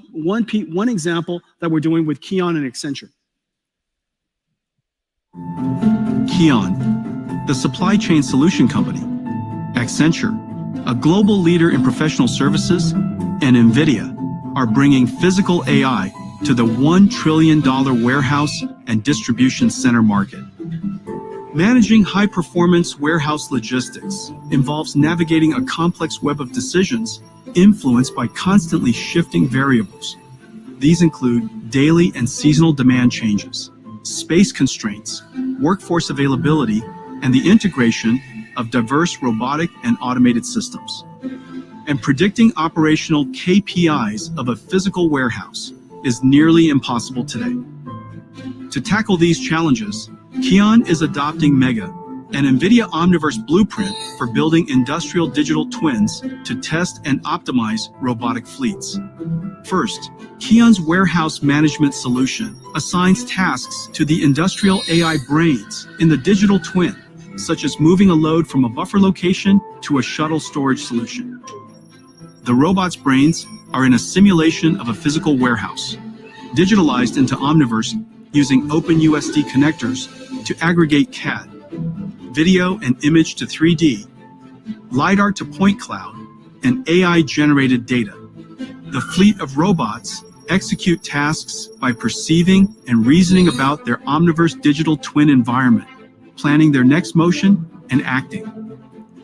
example that we're doing with Keon and Accenture. Keon, the supply chain solution company, Accenture, a global leader in professional services, and Nvidia are bringing physical AI to the $1 trillion warehouse and distribution center market. Managing high-performance warehouse logistics involves navigating a complex web of decisions influenced by constantly shifting variables. These include daily and seasonal demand changes, space constraints, workforce availability, and the integration of diverse robotic and automated systems. And predicting operational KPIs of a physical warehouse is nearly impossible today. To tackle these challenges, Keon is adopting Mega, an NVIDIA Omniverse blueprint for building industrial digital twins to test and optimize robotic fleets. First, Keon's warehouse management solution assigns tasks to the industrial AI brains in the digital twin, such as moving a load from a buffer location to a shuttle storage solution. The robot's brains are in a simulation of a physical warehouse, digitalized into Omniverse using OpenUSD connectors to aggregate CAD, video and image to 3D, LiDAR to point cloud, and AI-generated data. The fleet of robots execute tasks by perceiving and reasoning about their Omniverse digital twin environment, planning their next motion and acting.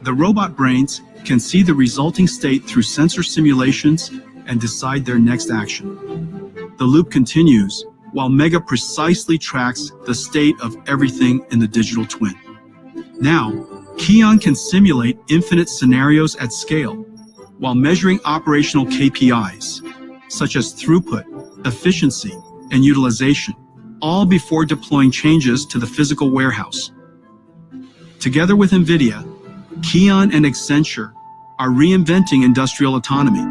The robot brains can see the resulting state through sensor simulations and decide their next action. The loop continues while Mega precisely tracks the state of everything in the digital twin. Now, Keon can simulate infinite scenarios at scale while measuring operational KPIs, such as throughput, efficiency, and utilization, all before deploying changes to the physical warehouse. Together with NVIDIA, Keon and Accenture are reinventing industrial autonomy.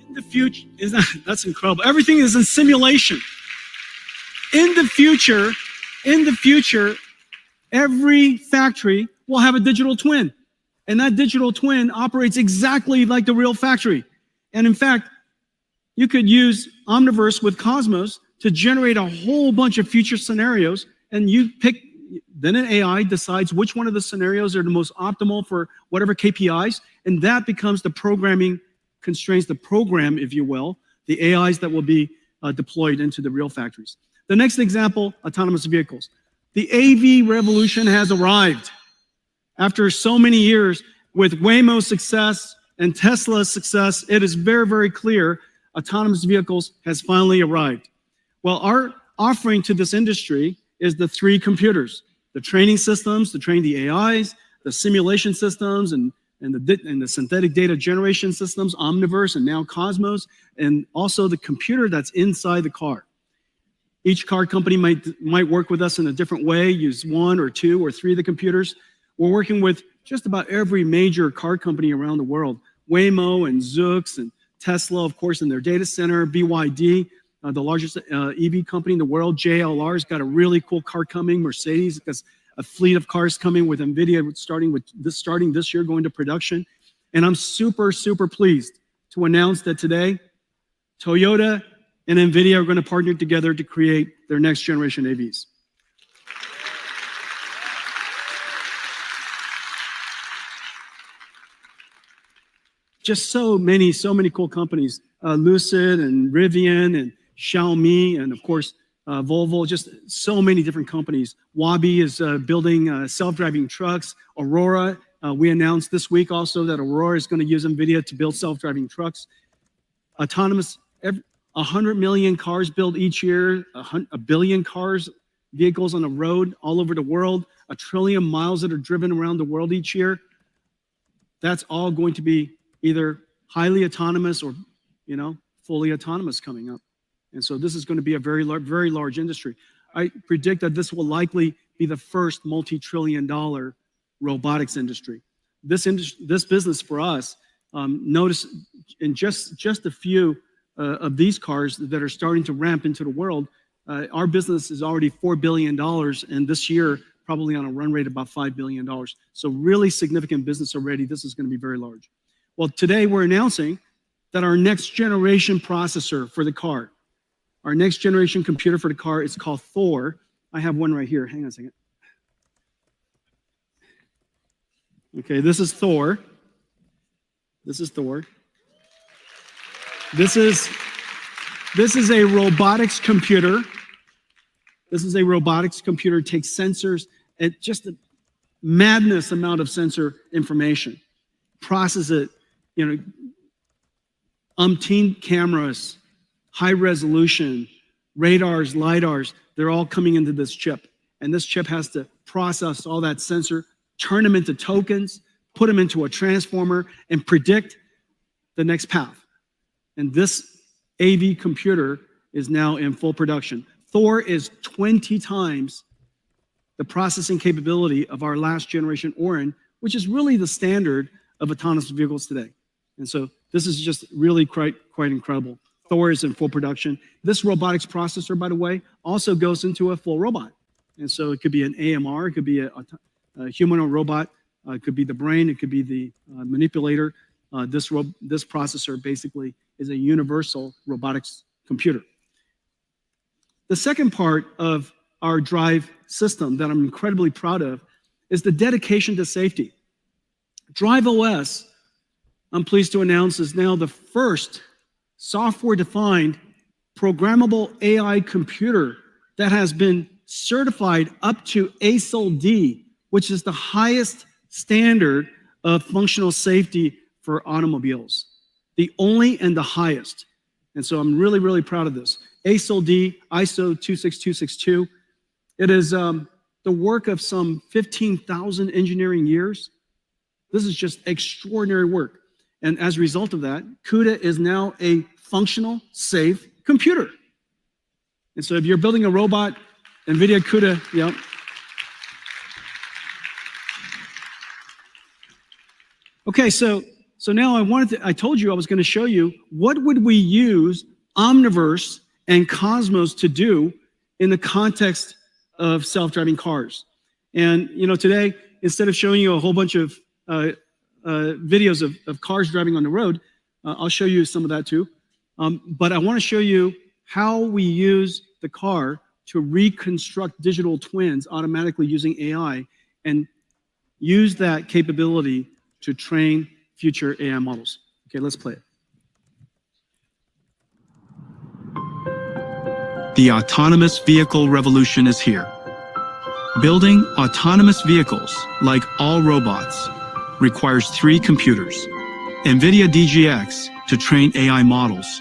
In the future, that's incredible. Everything is in simulation. In the future, every factory will have a digital twin. And that digital twin operates exactly like the real factory. And in fact, you could use Omniverse with Cosmos to generate a whole bunch of future scenarios, and you pick, then an AI decides which one of the scenarios are the most optimal for whatever KPIs, and that becomes the programming constraints, the program, if you will, the AIs that will be deployed into the real factories. The next example, autonomous vehicles. The AV revolution has arrived. After so many years with Waymo's success and Tesla's success, it is very, very clear autonomous vehicles has finally arrived. Well, our offering to this industry is the 3 computers, the training systems to train the AIs, the simulation systems, and the synthetic data generation systems, Omniverse and now Cosmos, and also the computer that's inside the car. Each car company might work with us in a different way, use 1 or 2 or 3 of the computers. We're working with just about every major car company around the world, Waymo and Zoox and Tesla, of course, in their data center, BYD, the largest EV company in the world, JLR's got a really cool car coming, Mercedes has a fleet of cars coming with Nvidia starting this year, going to production. And I'm super, super pleased to announce that today, Toyota and Nvidia are going to partner together to create their next generation AVs. Just so many cool companies, Lucid and Rivian and Xiaomi, and of course, Volvo, just so many different companies. Wabi is building self-driving trucks. Aurora, we announced this week also that Aurora is going to use NVIDIA to build self-driving trucks. Autonomous, 100 million cars built each year, a billion vehicles on the road all over the world, 1 trillion miles that are driven around the world each year. That's all going to be either highly autonomous or, fully autonomous coming up. And so this is going to be a very large industry. I predict that this will likely be the first multi-trillion-dollar robotics industry. This business for us, notice in just a few of these cars that are starting to ramp into the world, our business is already $4 billion, and this year probably on a run rate about $5 billion. So really significant business already. This is going to be very large. Well, today we're announcing that our next generation processor for the car, our next generation computer for the car is called Thor. I have one right here. Hang on a second. Okay, this is Thor. This is Thor. This is a robotics computer. This is a robotics computer. It takes sensors and just a madness amount of sensor information, process it, umpteen cameras, high resolution, radars, lidars, they're all coming into this chip. And this chip has to process all that sensor, turn them into tokens, put them into a transformer, and predict the next path. And this AV computer is now in full production. Thor is 20 times the processing capability of our last generation Orin, which is really the standard of autonomous vehicles today. And so this is just really quite incredible. Thor is in full production. This robotics processor, by the way, also goes into a full robot. And so it could be an AMR, it could be a humanoid robot, it could be the brain, it could be the manipulator. This processor basically is a universal robotics computer. The second part of our drive system that I'm incredibly proud of is the dedication to safety. Drive OS, I'm pleased to announce, is now the first software-defined programmable AI computer that has been certified up to ASIL D, which is the highest standard of functional safety for automobiles. The only and the highest. And so I'm really, really proud of this. ASIL D, ISO 26262. It is the work of some 15,000 engineering years. This is just extraordinary work. And as a result of that, CUDA is now a functional, safe computer. And so if you're building a robot, NVIDIA CUDA, yeah. Okay, so now I told you I was going to show you what would we use Omniverse and Cosmos to do in the context of self-driving cars. And today, instead of showing you a whole bunch of videos of cars driving on the road, I'll show you some of that too. But I want to show you how we use the car to reconstruct digital twins automatically using AI and use that capability to train future AI models. Okay, let's play it. The autonomous vehicle revolution is here. Building autonomous vehicles, like all robots, requires 3 computers: NVIDIA DGX to train AI models,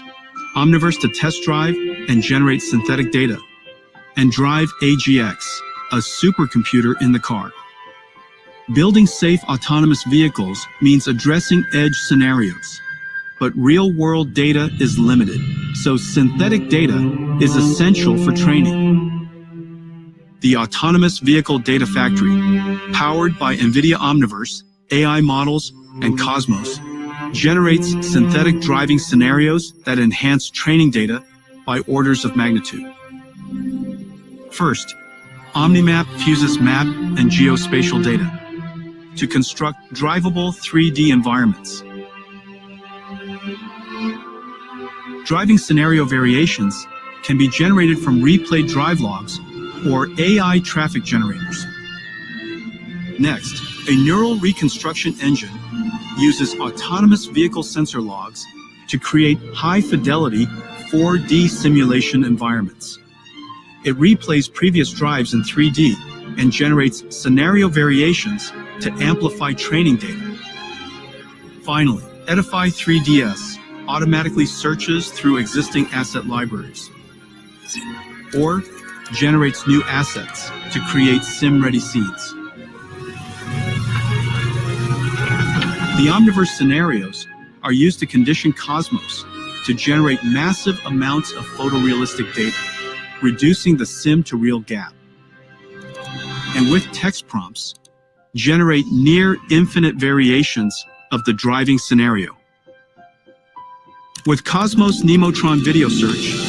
Omniverse to test drive and generate synthetic data, and drive AGX, a supercomputer in the car. Building safe autonomous vehicles means addressing edge scenarios, but real-world data is limited, so synthetic data is essential for training. The Autonomous Vehicle Data Factory, powered by Nvidia Omniverse, AI models, and Cosmos, generates synthetic driving scenarios that enhance training data by orders of magnitude. First, OmniMap fuses map and geospatial data to construct drivable 3D environments. Driving scenario variations can be generated from replayed drive logs or AI traffic generators. Next, a neural reconstruction engine uses autonomous vehicle sensor logs to create high-fidelity 4D simulation environments. It replays previous drives in 3D and generates scenario variations to amplify training data. Finally, Edify 3DS automatically searches through existing asset libraries or generates new assets to create sim-ready scenes. The Omniverse scenarios are used to condition Cosmos to generate massive amounts of photorealistic data, reducing the sim-to-real gap. And with text prompts, generate near infinite variations of the driving scenario. With Cosmos Nemotron Video Search,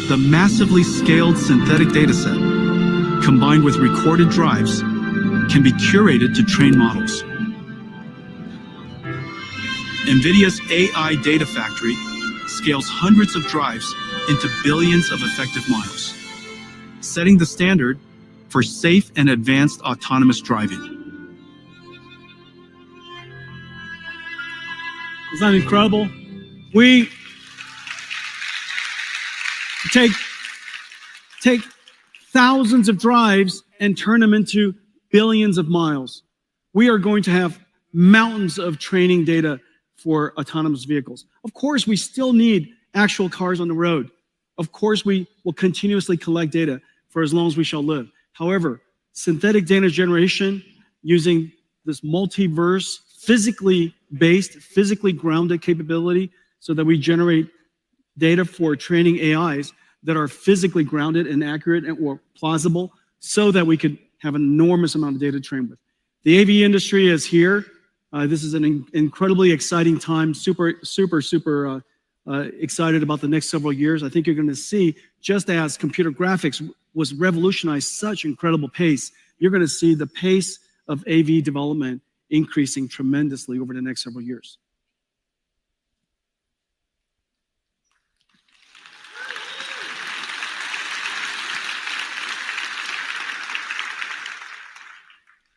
the massively scaled synthetic dataset, combined with recorded drives, can be curated to train models. NVIDIA's AI Data Factory scales hundreds of drives into billions of effective miles, setting the standard for safe and advanced autonomous driving. Isn't that incredible? We take thousands of drives and turn them into billions of miles. We are going to have mountains of training data for autonomous vehicles. Of course, we still need actual cars on the road. Of course, we will continuously collect data for as long as we shall live. However, synthetic data generation using this multiverse, physically based, physically grounded capability so that we generate data for training AIs that are physically grounded and accurate and or plausible so that we could have an enormous amount of data to train with. The AV industry is here. This is an incredibly exciting time, super excited about the next several years. I think you're going to see, just as computer graphics was revolutionized such incredible pace, you're going to see the pace of AV development increasing tremendously over the next several years.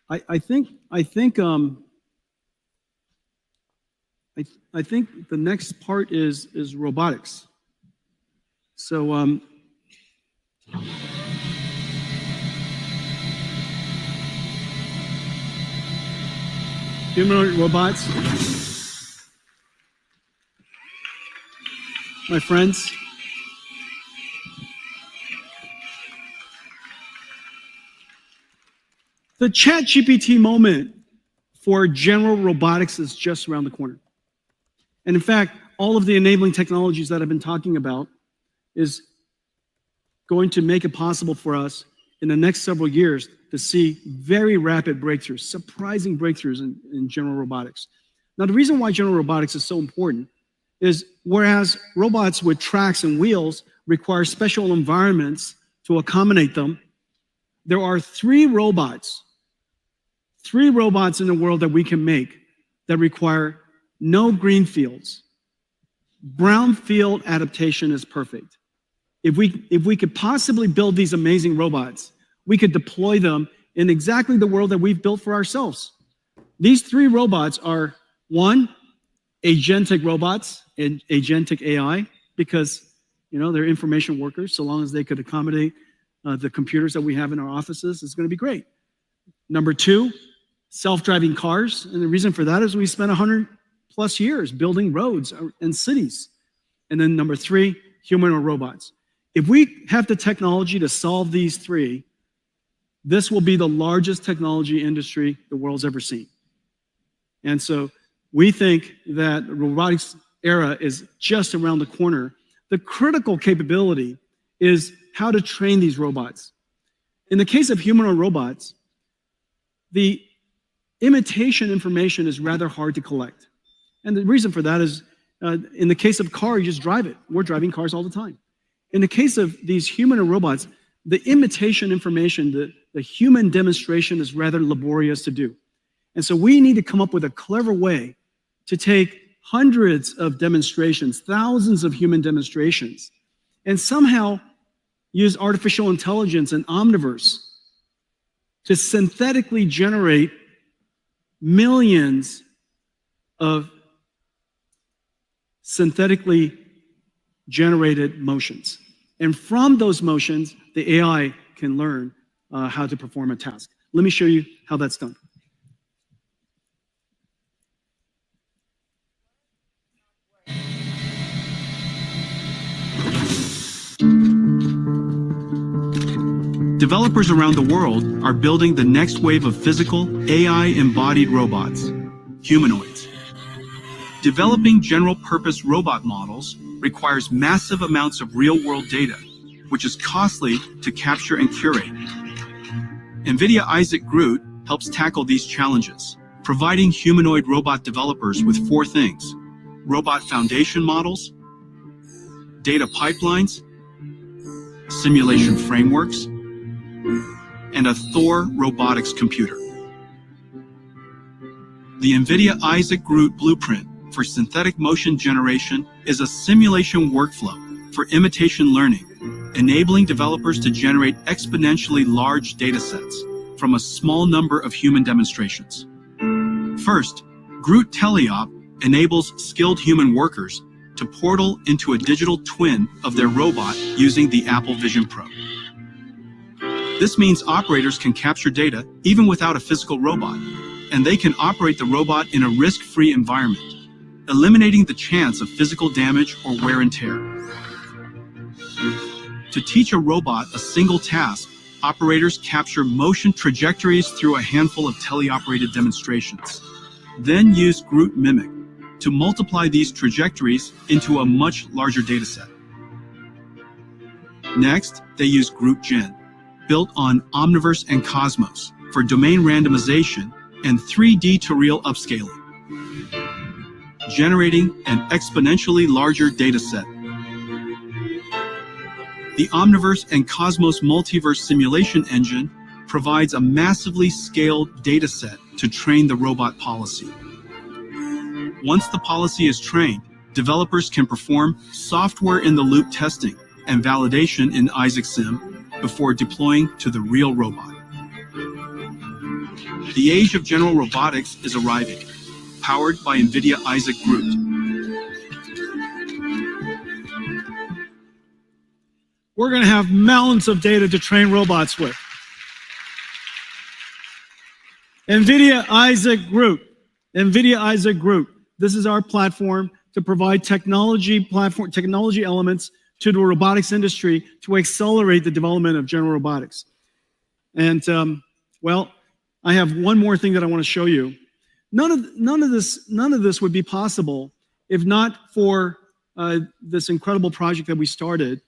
I think the next part is robotics. So humanoid robots, my friends. The ChatGPT moment for general robotics is just around the corner. And in fact, all of the enabling technologies that I've been talking about is going to make it possible for us in the next several years to see very rapid breakthroughs, surprising breakthroughs in general robotics. Now, the reason why general robotics is so important is whereas robots with tracks and wheels require special environments to accommodate them, there are three robots in the world that we can make that require no green fields. Brownfield adaptation is perfect. If we could possibly build these amazing robots, we could deploy them in exactly the world that we've built for ourselves. These three robots are, one, agentic robots and agentic AI, because they're information workers. So long as they could accommodate the computers that we have in our offices, it's going to be great. Number two, self-driving cars. And the reason for that is we spent 100+ years building roads and cities. And then number three, humanoid robots. If we have the technology to solve these three, this will be the largest technology industry the world's ever seen. And so we think that the robotics era is just around the corner. The critical capability is how to train these robots. In the case of humanoid robots, the imitation information is rather hard to collect. And the reason for that is, in the case of car, you just drive it. We're driving cars all the time. In the case of these humanoid robots, the imitation information, the human demonstration is rather laborious to do. And so we need to come up with a clever way to take hundreds of demonstrations, thousands of human demonstrations, and somehow use artificial intelligence and omniverse to synthetically generate millions of synthetically generated motions. And from those motions, the AI can learn how to perform a task. Let me show you how that's done. Developers around the world are building the next wave of physical, AI-embodied robots, humanoids. Developing general-purpose robot models requires massive amounts of real-world data, which is costly to capture and curate. Nvidia Isaac GR00T helps tackle these challenges, providing humanoid robot developers with four things: robot foundation models, data pipelines, simulation frameworks, and a Thor robotics computer. The Nvidia Isaac GR00T blueprint for synthetic motion generation is a simulation workflow for imitation learning, enabling developers to generate exponentially large datasets from a small number of human demonstrations. First, GR00T Teleop enables skilled human workers to portal into a digital twin of their robot using the Apple Vision Pro. This means operators can capture data even without a physical robot, and they can operate the robot in a risk-free environment, eliminating the chance of physical damage or wear and tear. To teach a robot a single task, operators capture motion trajectories through a handful of teleoperated demonstrations, then use GR00T Mimic to multiply these trajectories into a much larger dataset. Next, they use GR00T Gen, built on Omniverse and Cosmos for domain randomization and 3D to real upscaling, generating an exponentially larger dataset. The Omniverse and Cosmos multiverse simulation engine provides a massively scaled dataset to train the robot policy. Once the policy is trained, developers can perform software-in-the-loop testing and validation in Isaac Sim before deploying to the real robot. The age of general robotics is arriving, powered by Nvidia Isaac GR00T. We're going to have mountains of data to train robots with. Nvidia Isaac GR00T. Nvidia Isaac GR00T. This is our platform to provide technology elements to the robotics industry to accelerate the development of general robotics. And well, I have one more thing that I want to show you. None of this would be possible if not for this incredible project that we started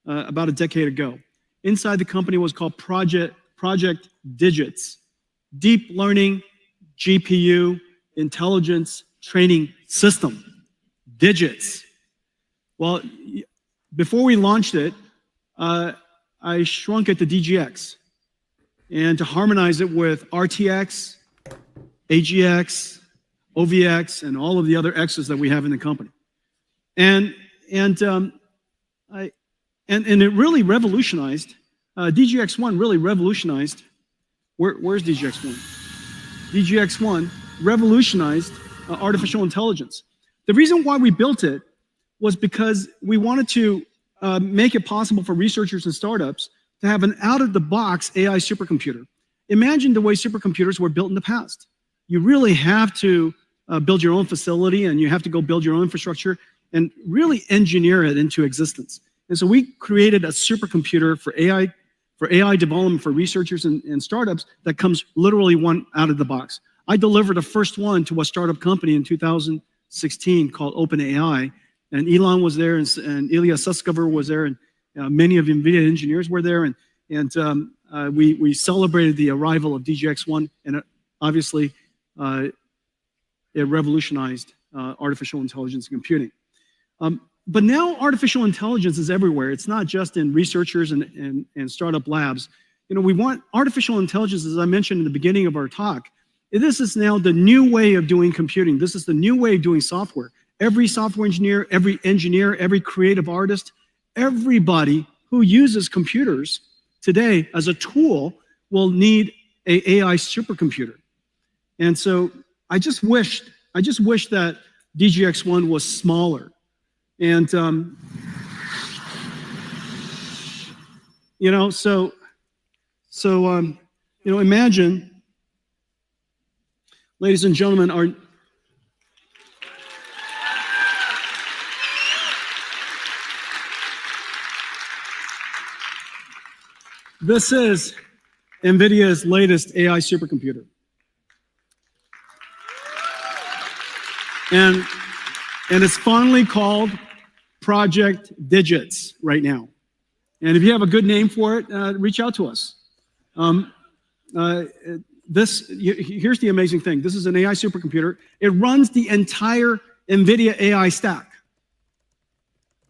about a decade ago. Inside the company was called Project Digits, Deep Learning GPU Intelligence Training System. Digits. Well, before we launched it, I shrunk it to DGX and to harmonize it with RTX, AGX, OVX, and all of the other X's that we have in the company. And it really revolutionized, DGX1 really revolutionized, where's DGX1? DGX1 revolutionized artificial intelligence. The reason why we built it was because we wanted to make it possible for researchers and startups to have an out-of-the-box AI supercomputer. Imagine the way supercomputers were built in the past. You really have to build your own facility, and you have to go build your own infrastructure and really engineer it into existence. And so we created a supercomputer for AI development for researchers and startups that comes literally one out of the box. I delivered the first one to a startup company in 2016 called OpenAI, and Elon was there, and Ilya Sutskever was there, and many of NVIDIA engineers were there, and we celebrated the arrival of DGX-1, and obviously it revolutionized artificial intelligence computing. But now artificial intelligence is everywhere. It's not just in researchers and startup labs. You know, we want artificial intelligence, as I mentioned in the beginning of our talk. This is now the new way of doing computing. This is the new way of doing software. Every software engineer, every creative artist, everybody who uses computers today as a tool will need an AI supercomputer. And so I just wish that DGX-1 was smaller. And, you know, imagine, ladies and gentlemen, this is NVIDIA's latest AI supercomputer. And it's finally called Project Digits right now. And if you have a good name for it, reach out to us. Here's the amazing thing. This is an AI supercomputer. It runs the entire NVIDIA AI stack.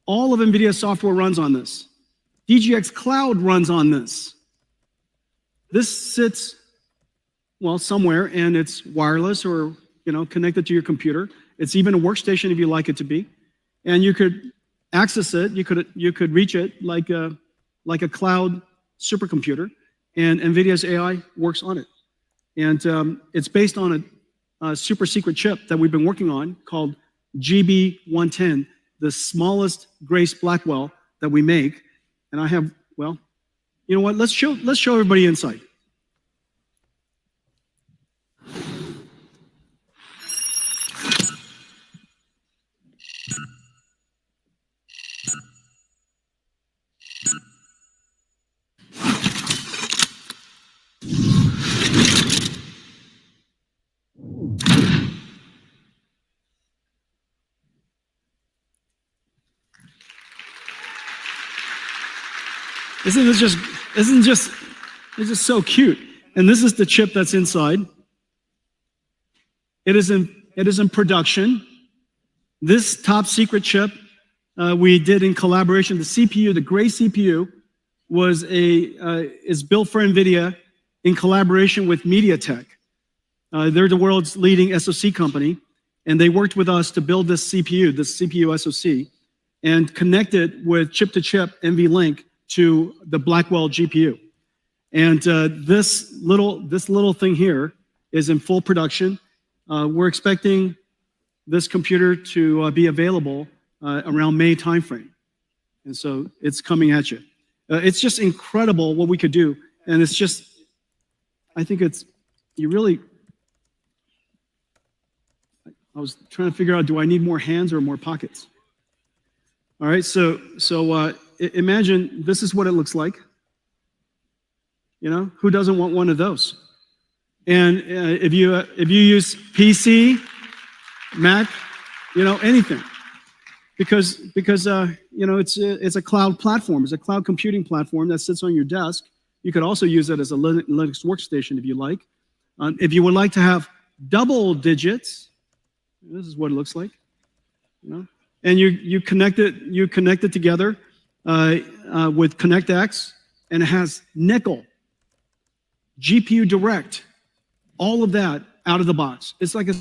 All of NVIDIA software runs on this. DGX Cloud runs on this. This sits, well, somewhere, and it's wireless or, you know, connected to your computer. It's even a workstation if you like it to be, and you could access it. You could reach it like a cloud supercomputer, and NVIDIA's AI works on it. And it's based on a super secret chip that we've been working on called GB110, the smallest Grace Blackwell that we make. And I have, well, you know what? Let's show everybody inside. It's just so cute. And this is the chip that's inside. It is in production. This top secret chip we did in collaboration. The CPU, the Grace CPU, is built for NVIDIA in collaboration with MediaTek. They're the world's leading SoC company, and they worked with us to build this CPU SoC, and connect it with chip-to-chip NVLink to the Blackwell GPU. And this little thing here is in full production. We're expecting this computer to be available around May timeframe. And so it's coming at you. It's just incredible what we could do. And it's just, I think I was trying to figure out, do I need more hands or more pockets? All right, so imagine this is what it looks like. You know, who doesn't want one of those? And if you use PC, Mac, you know, anything, because you know, it's a cloud platform. It's a cloud computing platform that sits on your desk. You could also use it as a Linux workstation if you like. If you would like to have double digits, this is what it looks like. You know, and you connect it together with ConnectX, and it has nickel, GPU Direct, all of that out of the box. It's like a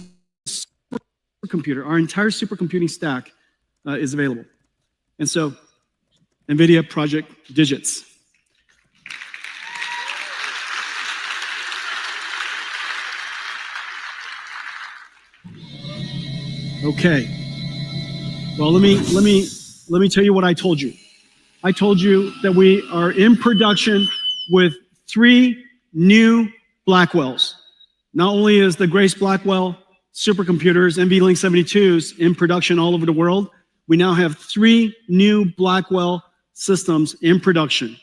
supercomputer. Our entire supercomputing stack is available. And so, NVIDIA Project Digits. Okay. Well, let me tell you what I told you. I told you that we are in production with 3 new Blackwells. Not only is the Grace Blackwell supercomputers, NVLink 72s, in production all over the world, we now have 3 new Blackwell systems in production.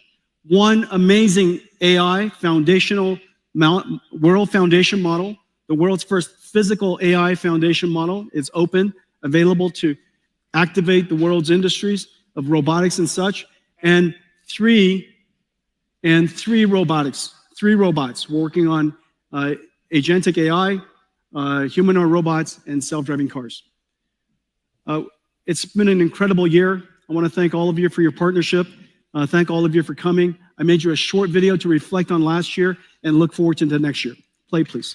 One amazing AI world foundation model, the world's first physical AI foundation model, is open, available to activate the world's industries of robotics and such, and three robots working on agentic AI, humanoid robots, and self-driving cars. It's been an incredible year. I want to thank all of you for your partnership. Thank all of you for coming. I made you a short video to reflect on last year and look forward to the next year. Play, please.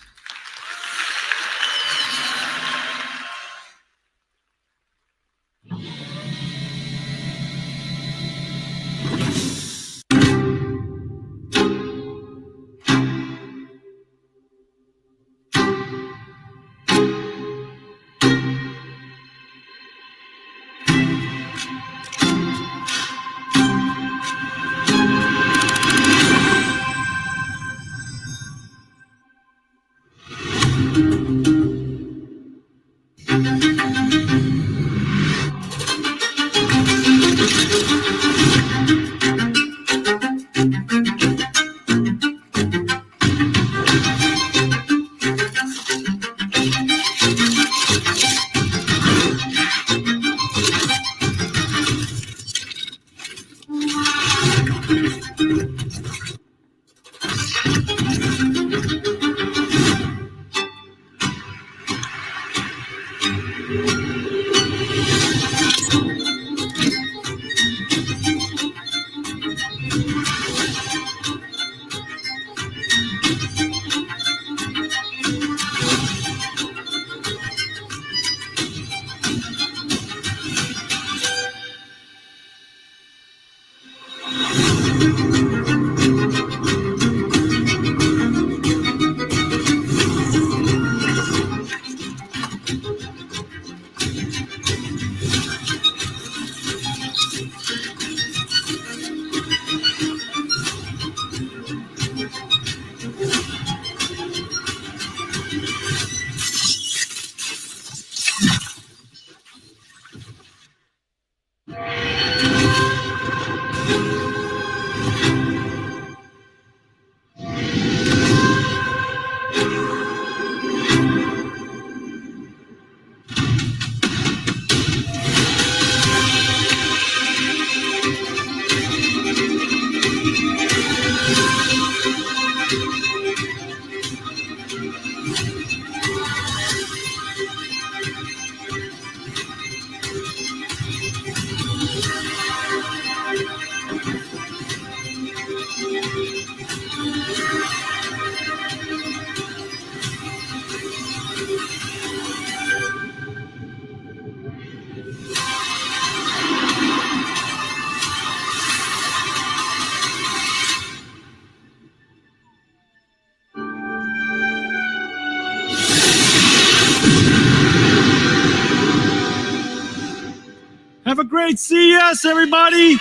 Have a great CES, everybody.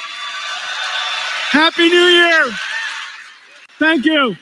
Happy New Year. Thank you.